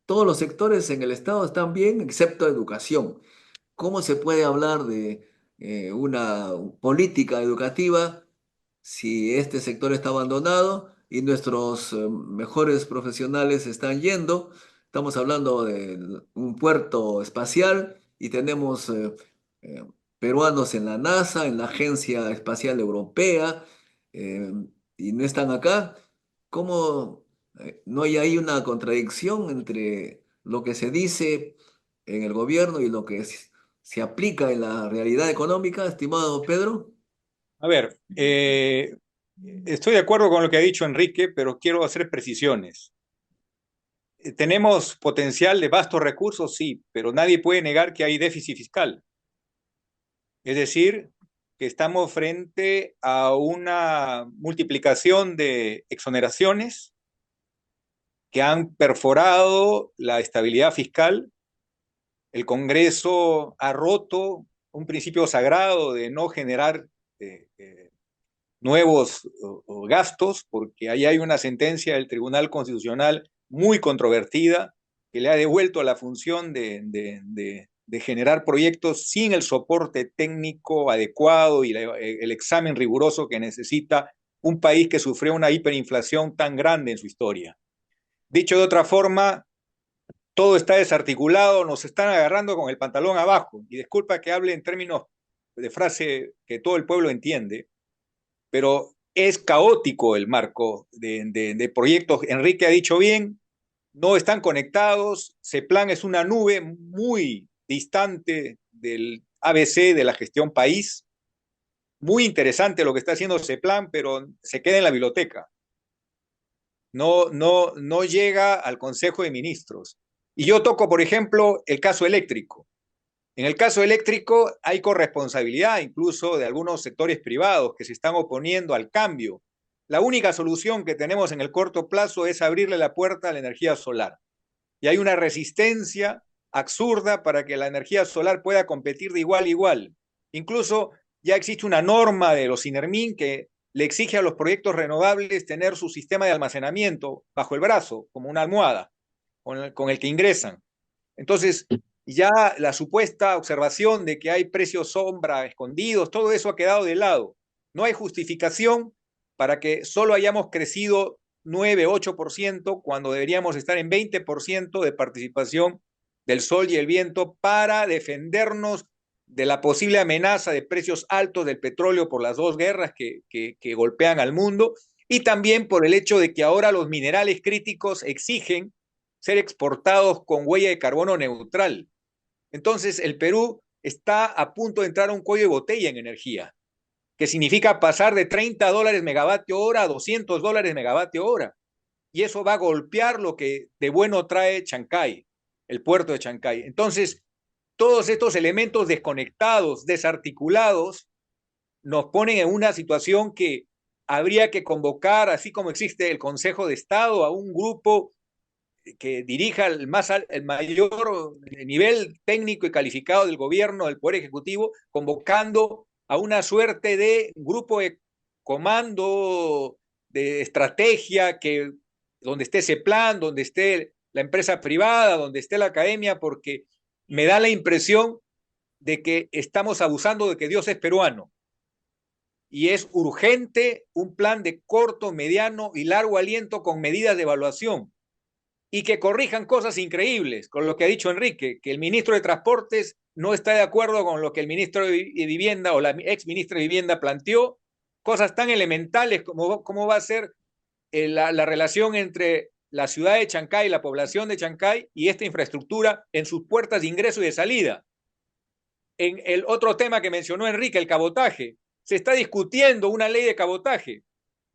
Speaker 2: todos los sectores en el Estado están bien, excepto educación. ¿Cómo se puede hablar de una política educativa si este sector está abandonado y nuestros mejores profesionales están yendo? Estamos hablando de un puerto espacial y tenemos eh, peruanos en la NASA, en la Agencia Espacial Europea, eh, y no están acá. ¿Cómo no hay ahí una contradicción entre lo que se dice en el gobierno y lo que se aplica en la realidad económica, estimado Pedro?
Speaker 5: A ver, estoy de acuerdo con lo que ha dicho Enrique, pero quiero hacer precisiones. ¿Tenemos potencial de vastos recursos? Sí, pero nadie puede negar que hay déficit fiscal. Es decir, que estamos frente a una multiplicación de exoneraciones que han perforado la estabilidad fiscal. El Congreso ha roto un principio sagrado de no generar nuevos gastos, porque ahí hay una sentencia del Tribunal Constitucional muy controvertida que le ha devuelto la función de generar proyectos sin el soporte técnico adecuado y el examen riguroso que necesita un país que sufrió una hiperinflación tan grande en su historia. Dicho de otra forma, todo está desarticulado, nos están agarrando con el pantalón abajo. Y disculpa que hable en términos de frase que todo el pueblo entiende, pero es caótico el marco de proyectos. Enrique ha dicho bien, no están conectados, CEPLAN es una nube muy distante del ABC de la gestión país. Muy interesante lo que está haciendo CEPLAN, pero se queda en la biblioteca. No llega al Consejo de Ministros. Y yo toco, por ejemplo, el caso eléctrico. En el caso eléctrico hay corresponsabilidad incluso de algunos sectores privados que se están oponiendo al cambio. La única solución que tenemos en el corto plazo es abrirle la puerta a la energía solar. Y hay una resistencia absurda para que la energía solar pueda competir de igual a igual. Incluso ya existe una norma de los INERMIN que le exige a los proyectos renovables tener su sistema de almacenamiento bajo el brazo, como una almohada, con el que ingresan. Entonces, ya la supuesta observación de que hay precios sombra escondidos, todo eso ha quedado de lado. No hay justificación para que solo hayamos crecido 9, 8% cuando deberíamos estar en 20% de participación del sol y el viento para defendernos de la posible amenaza de precios altos del petróleo por las dos guerras que golpean al mundo, y también por el hecho de que ahora los minerales críticos exigen ser exportados con huella de carbono neutral. Entonces, el Perú está a punto de entrar a un cuello de botella en energía, que significa pasar de $30 megavatio hora a $200 megavatio hora. Y eso va a golpear lo que de bueno trae Chancay, el puerto de Chancay. Entonces, todos estos elementos desconectados, desarticulados, nos ponen en una situación que habría que convocar, así como existe el Consejo de Estado, a un grupo que dirija el mayor nivel técnico y calificado del gobierno, del Poder Ejecutivo, convocando a una suerte de grupo de comando, de estrategia, donde esté ese plan, donde esté la empresa privada, donde esté la academia, porque me da la impresión de que estamos abusando de que Dios es peruano. Y es urgente un plan de corto, mediano y largo aliento con medidas de evaluación y que corrijan cosas increíbles, con lo que ha dicho Enrique, que el ministro de Transportes no está de acuerdo con lo que el ministro de Vivienda o la ex ministra de Vivienda planteó, cosas tan elementales como cómo va a ser la relación entre la ciudad de Chancay, la población de Chancay y esta infraestructura en sus puertas de ingreso y de salida. En el otro tema que mencionó Enrique, el cabotaje, se está discutiendo una ley de cabotaje.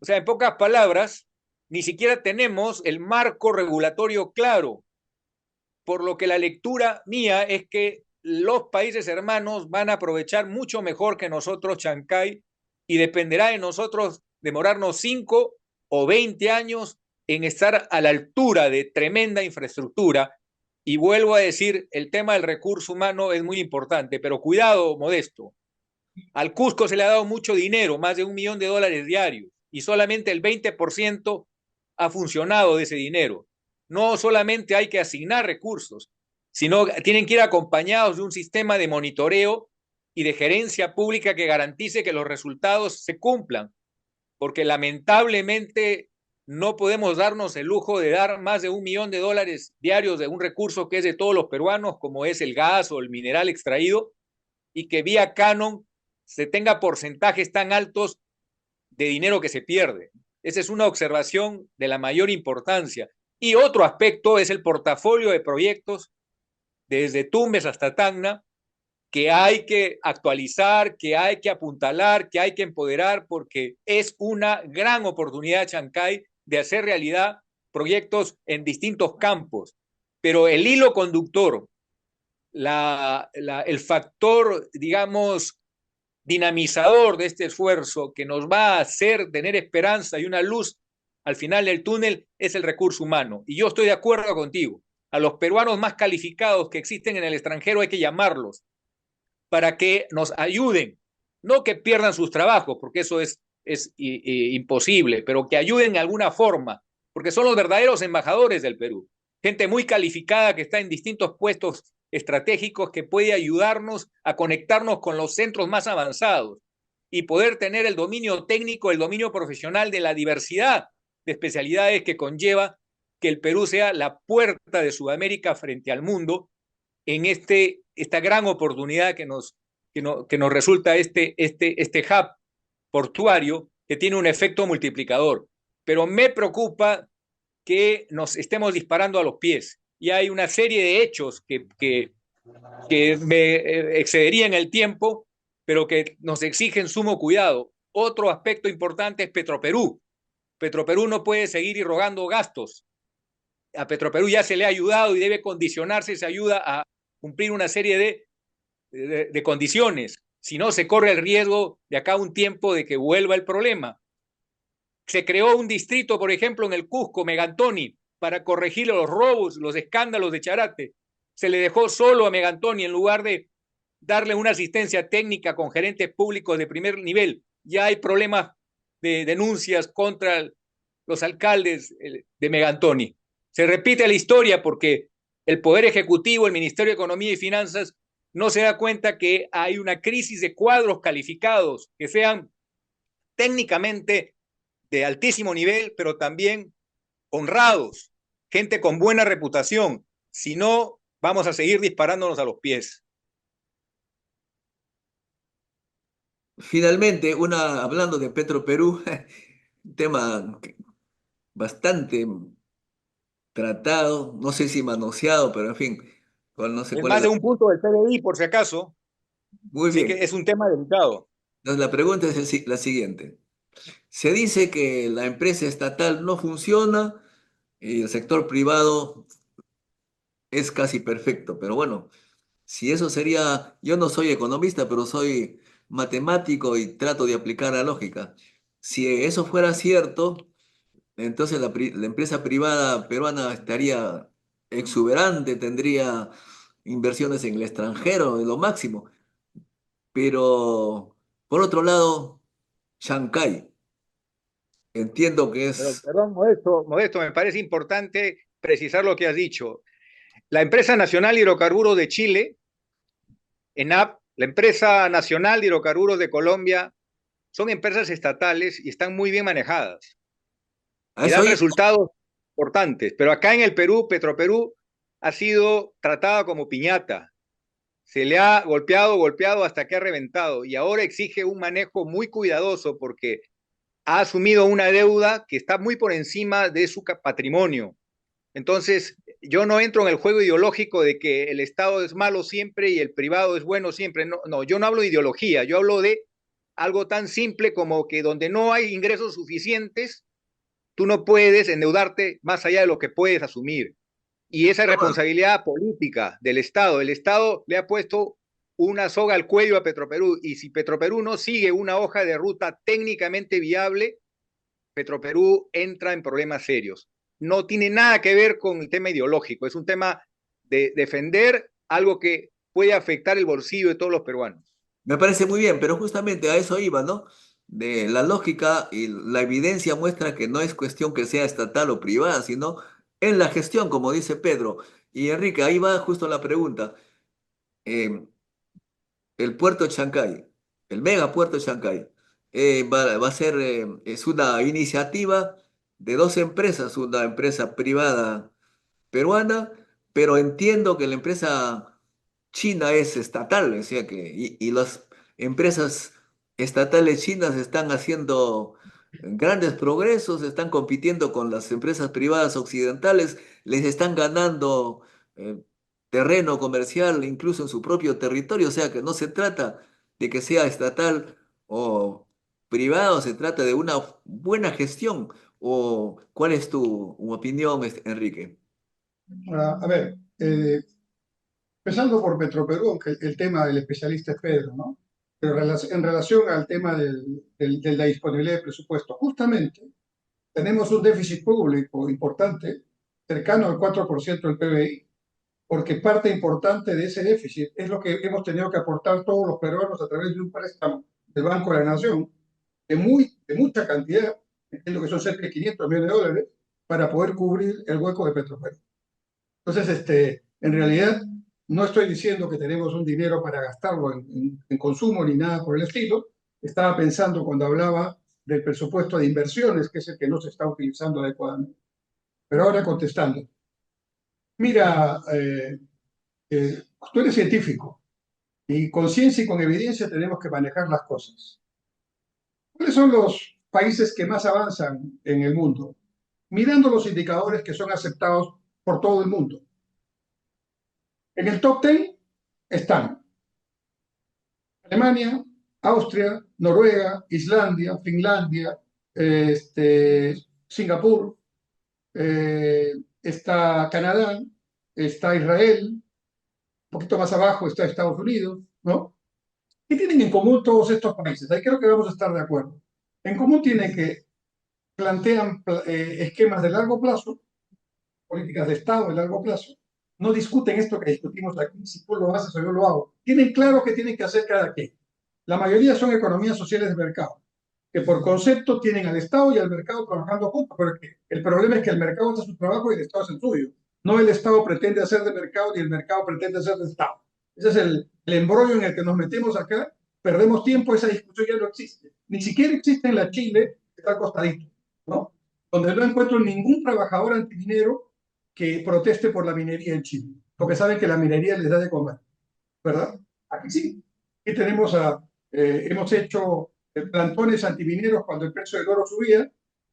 Speaker 5: O sea, en pocas palabras, ni siquiera tenemos el marco regulatorio claro, por lo que la lectura mía es que los países hermanos van a aprovechar mucho mejor que nosotros Chancay y dependerá de nosotros demorarnos 5 o 20 años en estar a la altura de tremenda infraestructura. Y vuelvo a decir, el tema del recurso humano es muy importante, pero cuidado, Modesto. Al Cusco se le ha dado mucho dinero, más de $1 millón diarios, y solamente el 20% ha funcionado de ese dinero. No solamente hay que asignar recursos, sino tienen que ir acompañados de un sistema de monitoreo y de gerencia pública que garantice que los resultados se cumplan, porque lamentablemente no podemos darnos el lujo de dar más de $1 millón diarios de un recurso que es de todos los peruanos, como es el gas o el mineral extraído, y que vía canon se tenga porcentajes tan altos de dinero que se pierde. Esa es una observación de la mayor importancia. Y otro aspecto es el portafolio de proyectos desde Tumbes hasta Tacna, que hay que actualizar, que hay que apuntalar, que hay que empoderar, porque es una gran oportunidad Chancay de hacer realidad proyectos en distintos campos. Pero el hilo conductor, el factor, digamos, dinamizador de este esfuerzo que nos va a hacer tener esperanza y una luz al final del túnel es el recurso humano. Y yo estoy de acuerdo contigo. A los peruanos más calificados que existen en el extranjero hay que llamarlos para que nos ayuden, no que pierdan sus trabajos, porque eso es imposible, pero que ayuden de alguna forma, porque son los verdaderos embajadores del Perú. Gente muy calificada que está en distintos puestos estratégicos que puede ayudarnos a conectarnos con los centros más avanzados y poder tener el dominio técnico, el dominio profesional de la diversidad de especialidades que conlleva que el Perú sea la puerta de Sudamérica frente al mundo en esta gran oportunidad que nos resulta este hub portuario que tiene un efecto multiplicador. Pero me preocupa que nos estemos disparando a los pies. Y hay una serie de hechos que me excederían el tiempo, pero que nos exigen sumo cuidado. Otro aspecto importante es Petroperú. Petroperú no puede seguir irrogando gastos. A Petroperú ya se le ha ayudado y debe condicionarse esa ayuda a cumplir una serie de condiciones. Si no, se corre el riesgo de acá a un tiempo de que vuelva el problema. Se creó un distrito, por ejemplo, en el Cusco, Megantoni, para corregir los robos, los escándalos de Charate. Se le dejó solo a Megantoni en lugar de darle una asistencia técnica con gerentes públicos de primer nivel. Ya hay problemas de denuncias contra los alcaldes de Megantoni. Se repite la historia porque el Poder Ejecutivo, el Ministerio de Economía y Finanzas, no se da cuenta que hay una crisis de cuadros calificados que sean técnicamente de altísimo nivel, pero también honrados, gente con buena reputación. Si no, vamos a seguir disparándonos a los pies.
Speaker 2: Finalmente, hablando de Petroperú, un tema bastante tratado, no sé si manoseado, pero en fin, no sé
Speaker 5: Es
Speaker 2: cuál es
Speaker 5: más
Speaker 2: la...
Speaker 5: de un punto del PBI, por si acaso,
Speaker 2: Muy
Speaker 5: así
Speaker 2: bien.
Speaker 5: que es un tema delicado.
Speaker 2: Entonces, la pregunta es la siguiente. Se dice que la empresa estatal no funciona y el sector privado es casi perfecto, pero bueno, si eso sería, yo no soy economista, pero soy matemático y trato de aplicar la lógica. Si eso fuera cierto, entonces la empresa privada peruana estaría exuberante, tendría inversiones en el extranjero, de lo máximo. Pero, por otro lado, Shanghái, entiendo que
Speaker 5: Pero,
Speaker 2: es...
Speaker 5: perdón, Modesto, me parece importante precisar lo que has dicho. La Empresa Nacional de Hidrocarburos de Chile, ENAP, la Empresa Nacional de Hidrocarburos de Colombia, son empresas estatales y están muy bien manejadas
Speaker 2: A
Speaker 5: y
Speaker 2: eso
Speaker 5: dan
Speaker 2: iba.
Speaker 5: resultados importantes. Pero acá en el Perú, Petroperú ha sido tratada como piñata. Se le ha golpeado hasta que ha reventado y ahora exige un manejo muy cuidadoso porque ha asumido una deuda que está muy por encima de su patrimonio. Entonces, yo no entro en el juego ideológico de que el Estado es malo siempre y el privado es bueno siempre. No, no, yo no hablo de ideología, yo hablo de algo tan simple como que donde no hay ingresos suficientes, tú no puedes endeudarte más allá de lo que puedes asumir. Y esa es responsabilidad política del Estado. El Estado le ha puesto una soga al cuello a Petroperú y si Petroperú no sigue una hoja de ruta técnicamente viable, Petroperú entra en problemas serios. No tiene nada que ver con el tema ideológico, es un tema de defender algo que puede afectar el bolsillo de todos los peruanos.
Speaker 2: Me parece muy bien, pero justamente a eso iba, ¿no? De la lógica y la evidencia muestra que no es cuestión que sea estatal o privada, sino en la gestión, como dice Pedro. Y Enrique, ahí va justo la pregunta. Eh, el puerto de Chancay, el megapuerto de Chancay, va a ser, es una iniciativa de dos empresas, una empresa privada peruana, pero entiendo que la empresa china es estatal, o sea que, y las empresas estatales chinas están haciendo grandes progresos, están compitiendo con las empresas privadas occidentales, les están ganando eh, terreno comercial incluso en su propio territorio, o sea que no se trata de que sea estatal o privado, se trata de una buena gestión. ¿O cuál es tu opinión, Enrique?
Speaker 3: A ver, empezando por Petroperú, aunque el tema del especialista es Pedro, ¿no? Pero en relación al tema de la disponibilidad de presupuesto, justamente tenemos un déficit público importante, cercano al 4% del PBI, porque parte importante de ese déficit es lo que hemos tenido que aportar todos los peruanos a través de un préstamo del Banco de la Nación de mucha cantidad, entiendo que son cerca de 500 millones de dólares, para poder cubrir el hueco de Petroperú. Entonces, en realidad, no estoy diciendo que tenemos un dinero para gastarlo en consumo ni nada por el estilo. Estaba pensando cuando hablaba del presupuesto de inversiones, que es el que no se está utilizando adecuadamente. Pero ahora contestando. Mira, tú eres científico y con ciencia y con evidencia tenemos que manejar las cosas. ¿Cuáles son los países que más avanzan en el mundo? Mirando los indicadores que son aceptados por todo el mundo. En el top 10 están Alemania, Austria, Noruega, Islandia, Finlandia, Singapur, está Canadá, está Israel, un poquito más abajo está Estados Unidos, ¿no? ¿Qué tienen en común todos estos países? Ahí creo que vamos a estar de acuerdo. En común tienen que plantean esquemas de largo plazo, políticas de Estado de largo plazo, no discuten esto que discutimos aquí, si tú lo haces o yo lo hago. Tienen claro qué tienen que hacer cada quien. La mayoría son economías sociales de mercado. que por concepto tienen al Estado y al mercado trabajando juntos, porque el problema es que el mercado hace su trabajo y el Estado hace el suyo. No el Estado pretende hacer de mercado ni el mercado pretende hacer de Estado. Ese es el embrollo en el que nos metemos acá, perdemos tiempo, esa discusión ya no existe. Ni siquiera existe en la Chile, que está al costadito, ¿no? Donde no encuentro ningún trabajador antiminero que proteste por la minería en Chile, porque saben que la minería les da de comer, ¿verdad? Aquí sí. Aquí hemos hecho plantones antimineros cuando el precio del oro subía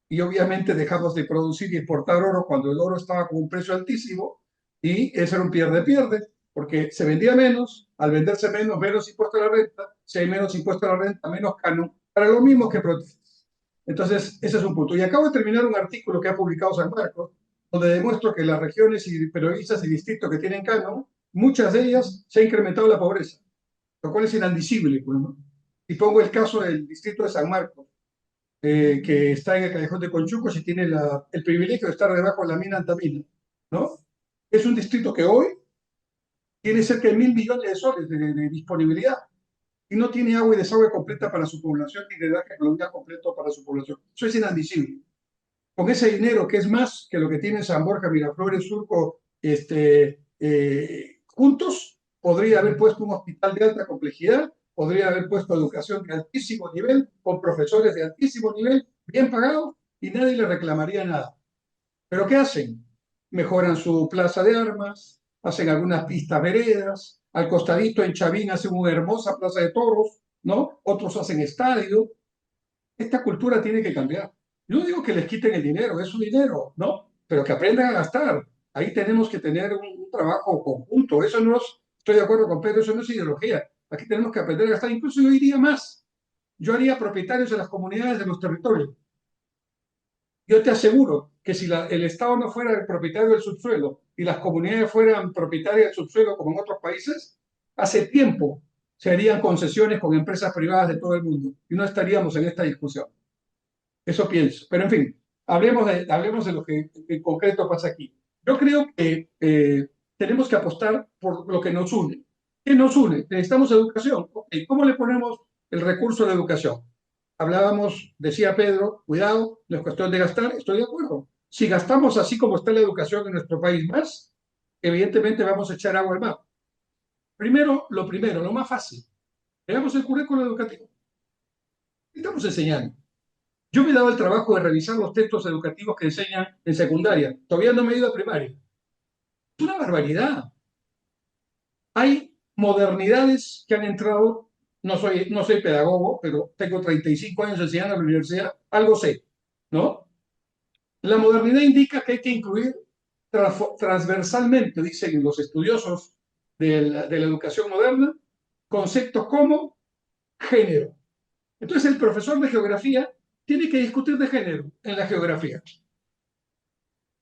Speaker 3: y obviamente dejamos de producir y exportar oro cuando el oro estaba con un precio altísimo y eso era un pierde-pierde porque se vendía menos, al venderse menos, menos impuesto a la renta, si hay menos impuesto a la renta, menos canon, para lo mismo que protestas. Entonces, ese es un punto. Y acabo de terminar un artículo que ha publicado San Marcos, donde demuestro que las regiones y provincias y distritos que tienen canon, muchas de ellas se ha incrementado la pobreza, lo cual es inadmisible, pues, ¿no? Y pongo el caso del distrito de San Marcos, que está en el Callejón de Conchucos y tiene el privilegio de estar debajo de la mina Antamina, ¿no? Es un distrito que hoy tiene cerca de 1.000 millones de soles de disponibilidad y no tiene agua y desagüe completa para su población ni de drenaje pluvial completo para su población. Eso es inadmisible. Con ese dinero, que es más que lo que tiene San Borja, Miraflores, Surco, juntos, podría haber puesto un hospital de alta complejidad, podría haber puesto educación de altísimo nivel, con profesores de altísimo nivel, bien pagados, y nadie le reclamaría nada. ¿Pero qué hacen? Mejoran su plaza de armas, hacen algunas pistas veredas, al costadito en Chavín hacen una hermosa plaza de toros, ¿no? Otros hacen estadio. Esta cultura tiene que cambiar. Yo no digo que les quiten el dinero, es su dinero, ¿no? Pero que aprendan a gastar. Ahí tenemos que tener un trabajo conjunto. Eso no es, estoy de acuerdo con Pedro, eso no es ideología. Aquí tenemos que aprender a gastar. Incluso yo iría más. Yo haría propietarios de las comunidades de los territorios. Yo te aseguro que si el Estado no fuera el propietario del subsuelo y las comunidades fueran propietarias del subsuelo como en otros países, hace tiempo se harían concesiones con empresas privadas de todo el mundo y no estaríamos en esta discusión. Eso pienso. Pero en fin, hablemos de lo que en concreto pasa aquí. Yo creo que tenemos que apostar por lo que nos une. ¿Qué nos une? Necesitamos educación. Okay. ¿Cómo le ponemos el recurso de educación? Hablábamos, decía Pedro, cuidado, no es cuestión de gastar, estoy de acuerdo. Si gastamos así como está la educación en nuestro país más, evidentemente vamos a echar agua al mar. Primero, lo más fácil. Veamos el currículo educativo. ¿Qué estamos enseñando? Yo me he dado el trabajo de revisar los textos educativos que enseñan en secundaria. Todavía no me he ido a primaria. Es una barbaridad. Hay modernidades que han entrado. No soy pedagogo, pero tengo 35 años enseñando en la universidad. Algo sé, ¿no? La modernidad indica que hay que incluir transversalmente, dicen los estudiosos de la educación moderna, conceptos como género. Entonces el profesor de geografía tiene que discutir de género en la geografía.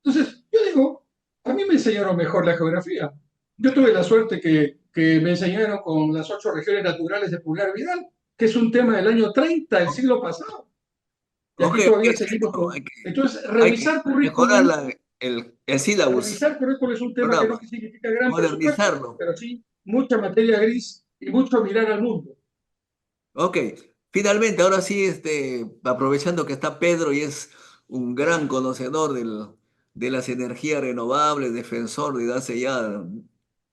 Speaker 3: Entonces, yo digo, a mí me enseñaron mejor la geografía. Yo tuve la suerte que me enseñaron con las 8 regiones naturales de Pulgar Vidal, que es un tema del año 30 del siglo pasado. Y aquí todavía seguimos con... Entonces, revisar currículum...
Speaker 2: Mejorar el sílabus.
Speaker 3: Revisar currículum es un tema que no significa gran
Speaker 2: modernizarlo,
Speaker 3: pero sí mucha materia gris y mucho mirar al mundo.
Speaker 2: Ok, finalmente, ahora sí, aprovechando que está Pedro y es un gran conocedor de las energías renovables, defensor desde hace ya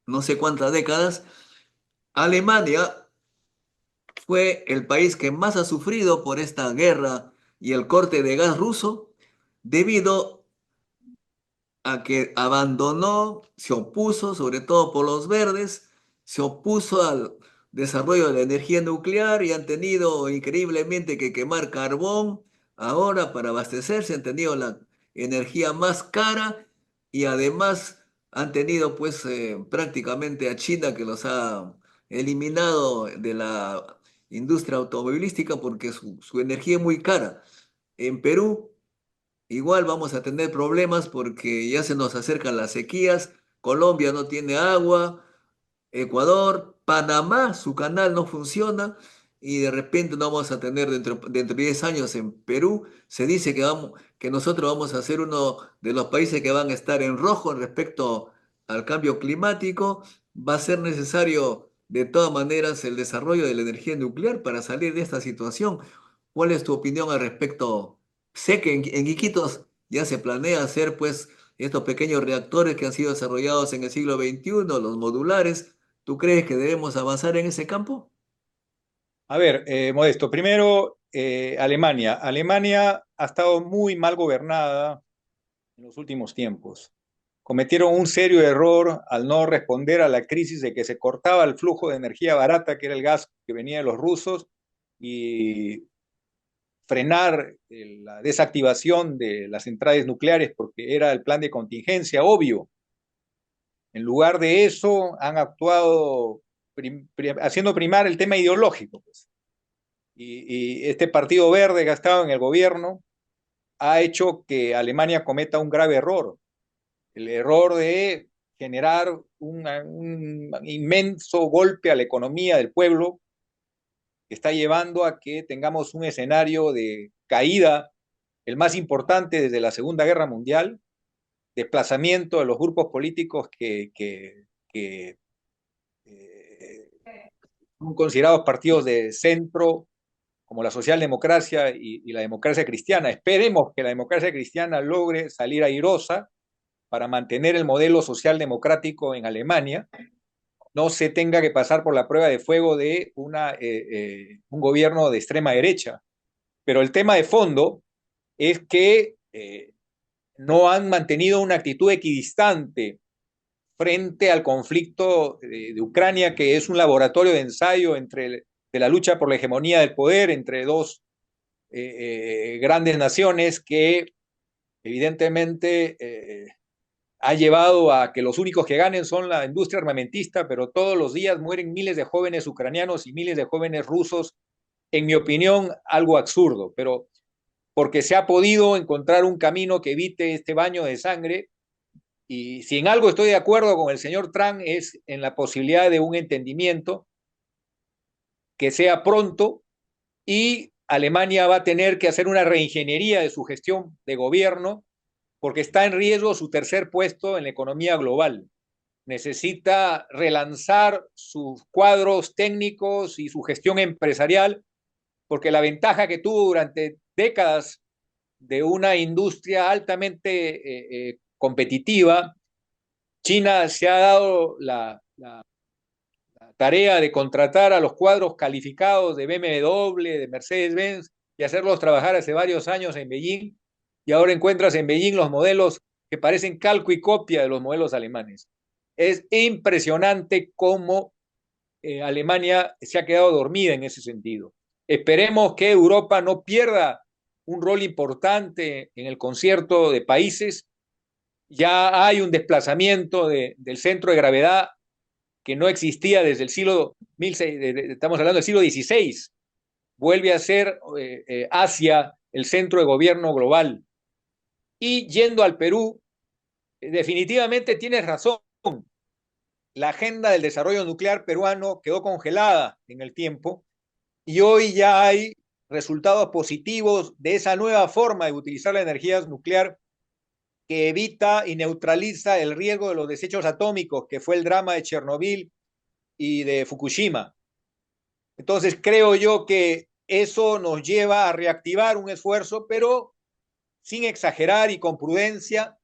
Speaker 2: no sé cuántas décadas, Alemania fue el país que más ha sufrido por esta guerra y el corte de gas ruso debido a que abandonó, se opuso, sobre todo por los verdes, se opuso al desarrollo de la energía nuclear y han tenido increíblemente que quemar carbón ahora para abastecerse, han tenido la energía más cara y además han tenido pues prácticamente a China que los ha eliminado de la industria automovilística porque su energía es muy cara. En Perú igual vamos a tener problemas porque ya se nos acercan las sequías, Colombia no tiene agua, Ecuador, Panamá, su canal no funciona y de repente no vamos a tener dentro de 10 años en Perú. Se dice que nosotros vamos a ser uno de los países que van a estar en rojo respecto al cambio climático. Va a ser necesario de todas maneras el desarrollo de la energía nuclear para salir de esta situación. ¿Cuál es tu opinión al respecto? Sé que en Iquitos ya se planea hacer pues estos pequeños reactores que han sido desarrollados en el siglo XXI, los modulares. ¿Tú crees que debemos avanzar en ese campo?
Speaker 5: A ver, Modesto, primero, Alemania. Alemania ha estado muy mal gobernada en los últimos tiempos. Cometieron un serio error al no responder a la crisis de que se cortaba el flujo de energía barata, que era el gas que venía de los rusos, y frenar la desactivación de las centrales nucleares porque era el plan de contingencia obvio. En lugar de eso, han actuado haciendo primar el tema ideológico, pues. Y este Partido Verde que ha estado en el gobierno ha hecho que Alemania cometa un grave error, el error de generar un inmenso golpe a la economía del pueblo, que está llevando a que tengamos un escenario de caída, el más importante desde la Segunda Guerra Mundial, desplazamiento de los grupos políticos que son considerados partidos de centro, como la socialdemocracia y la democracia cristiana. Esperemos que la democracia cristiana logre salir airosa para mantener el modelo socialdemocrático en Alemania, no se tenga que pasar por la prueba de fuego de un gobierno de extrema derecha. Pero el tema de fondo es que no han mantenido una actitud equidistante frente al conflicto de Ucrania, que es un laboratorio de ensayo de la lucha por la hegemonía del poder entre dos grandes naciones que evidentemente ha llevado a que los únicos que ganen son la industria armamentista, pero todos los días mueren miles de jóvenes ucranianos y miles de jóvenes rusos, en mi opinión, algo absurdo, pero porque se ha podido encontrar un camino que evite este baño de sangre. Y si en algo estoy de acuerdo con el señor Trump es en la posibilidad de un entendimiento que sea pronto, y Alemania va a tener que hacer una reingeniería de su gestión de gobierno porque está en riesgo su tercer puesto en la economía global. Necesita relanzar sus cuadros técnicos y su gestión empresarial, porque la ventaja que tuvo durante décadas de una industria altamente competitiva, China se ha dado la tarea de contratar a los cuadros calificados de BMW, de Mercedes-Benz, y hacerlos trabajar hace varios años en Beijing, y ahora encuentras en Beijing los modelos que parecen calco y copia de los modelos alemanes. Es impresionante cómo Alemania se ha quedado dormida en ese sentido. Esperemos que Europa no pierda un rol importante en el concierto de países. Ya hay un desplazamiento del centro de gravedad que no existía desde el siglo, estamos hablando del siglo XVI, vuelve a ser Asia el centro de gobierno global. Y yendo al Perú, definitivamente tienes razón, la agenda del desarrollo nuclear peruano quedó congelada en el tiempo y hoy ya hay resultados positivos de esa nueva forma de utilizar la energía nuclear que evita y neutraliza el riesgo de los desechos atómicos, que fue el drama de Chernobyl y de Fukushima. Entonces creo yo que eso nos lleva a reactivar un esfuerzo, pero sin exagerar y con prudencia,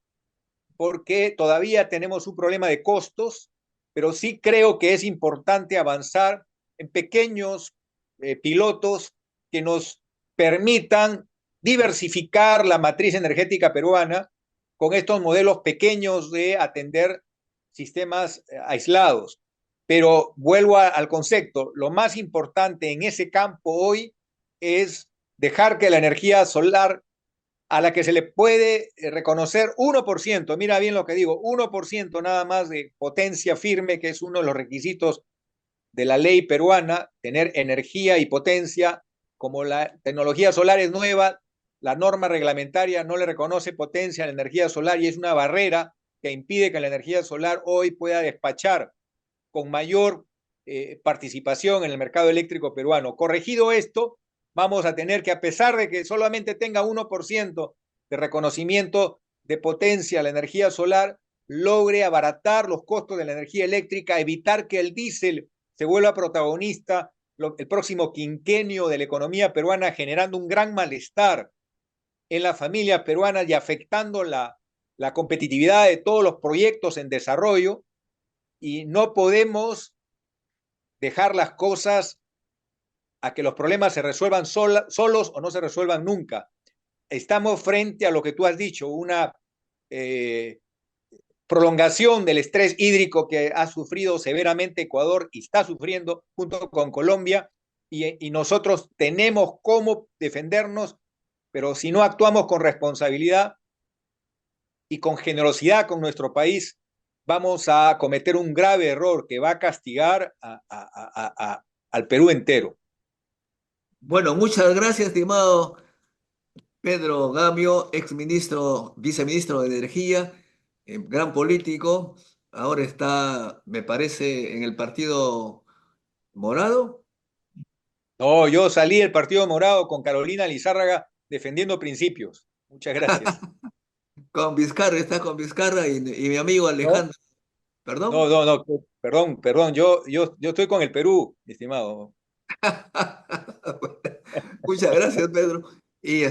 Speaker 5: porque todavía tenemos un problema de costos, pero sí creo que es importante avanzar en pequeños pilotos que nos permitan diversificar la matriz energética peruana con estos modelos pequeños de atender sistemas aislados. Pero vuelvo al concepto, lo más importante en ese campo hoy es dejar que la energía solar, a la que se le puede reconocer 1%, mira bien lo que digo, 1% nada más de potencia firme, que es uno de los requisitos de la ley peruana, tener energía y potencia. Como la tecnología solar es nueva, la norma reglamentaria no le reconoce potencia a la energía solar y es una barrera que impide que la energía solar hoy pueda despachar con mayor participación en el mercado eléctrico peruano. Corregido esto, vamos a tener que, a pesar de que solamente tenga 1% de reconocimiento de potencia la energía solar, logre abaratar los costos de la energía eléctrica, evitar que el diésel se vuelva protagonista el próximo quinquenio de la economía peruana, generando un gran malestar en las familias peruanas y afectando la competitividad de todos los proyectos en desarrollo, y no podemos dejar las cosas a que los problemas se resuelvan solos o no se resuelvan nunca. Estamos frente a lo que tú has dicho, una prolongación del estrés hídrico que ha sufrido severamente Ecuador y está sufriendo junto con Colombia, y nosotros tenemos cómo defendernos, pero si no actuamos con responsabilidad y con generosidad con nuestro país, vamos a cometer un grave error que va a castigar al Perú entero.
Speaker 2: Bueno, muchas gracias, estimado Pedro Gamio, viceministro de Energía, gran político. Ahora está, me parece, en el Partido Morado.
Speaker 5: No, yo salí del Partido Morado con Carolina Lizárraga defendiendo principios. Muchas gracias.
Speaker 2: Con Vizcarra, está con Vizcarra y mi amigo
Speaker 5: No,
Speaker 2: Alejandro. ¿Perdón?
Speaker 5: no, perdón, yo estoy con el Perú, mi estimado.
Speaker 2: Muchas gracias, Pedro. Y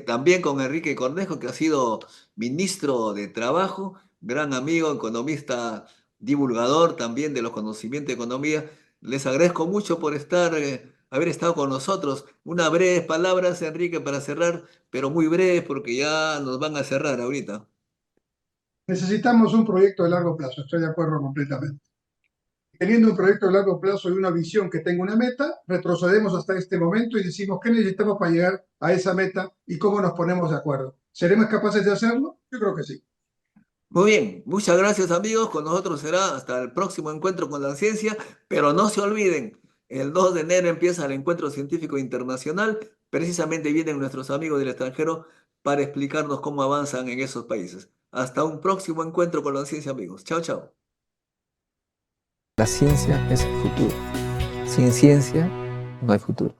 Speaker 2: también con Enrique Cornejo, que ha sido ministro de Trabajo, gran amigo, economista, divulgador también de los conocimientos de economía. Les agradezco mucho por haber estado con nosotros. Unas breves palabras, Enrique, para cerrar, pero muy breves porque ya nos van a cerrar ahorita.
Speaker 3: Necesitamos un proyecto de largo plazo, estoy de acuerdo completamente. Teniendo un proyecto de largo plazo y una visión que tenga una meta, retrocedemos hasta este momento y decimos qué necesitamos para llegar a esa meta y cómo nos ponemos de acuerdo. ¿Seremos capaces de hacerlo? Yo creo que sí.
Speaker 2: Muy bien, muchas gracias amigos. Con nosotros será hasta el próximo encuentro con la ciencia, pero no se olviden, el 2 de enero empieza el encuentro científico internacional. Precisamente vienen nuestros amigos del extranjero para explicarnos cómo avanzan en esos países. Hasta un próximo encuentro con la ciencia, amigos. Chao, chao.
Speaker 1: La ciencia es el futuro. Sin ciencia no hay futuro.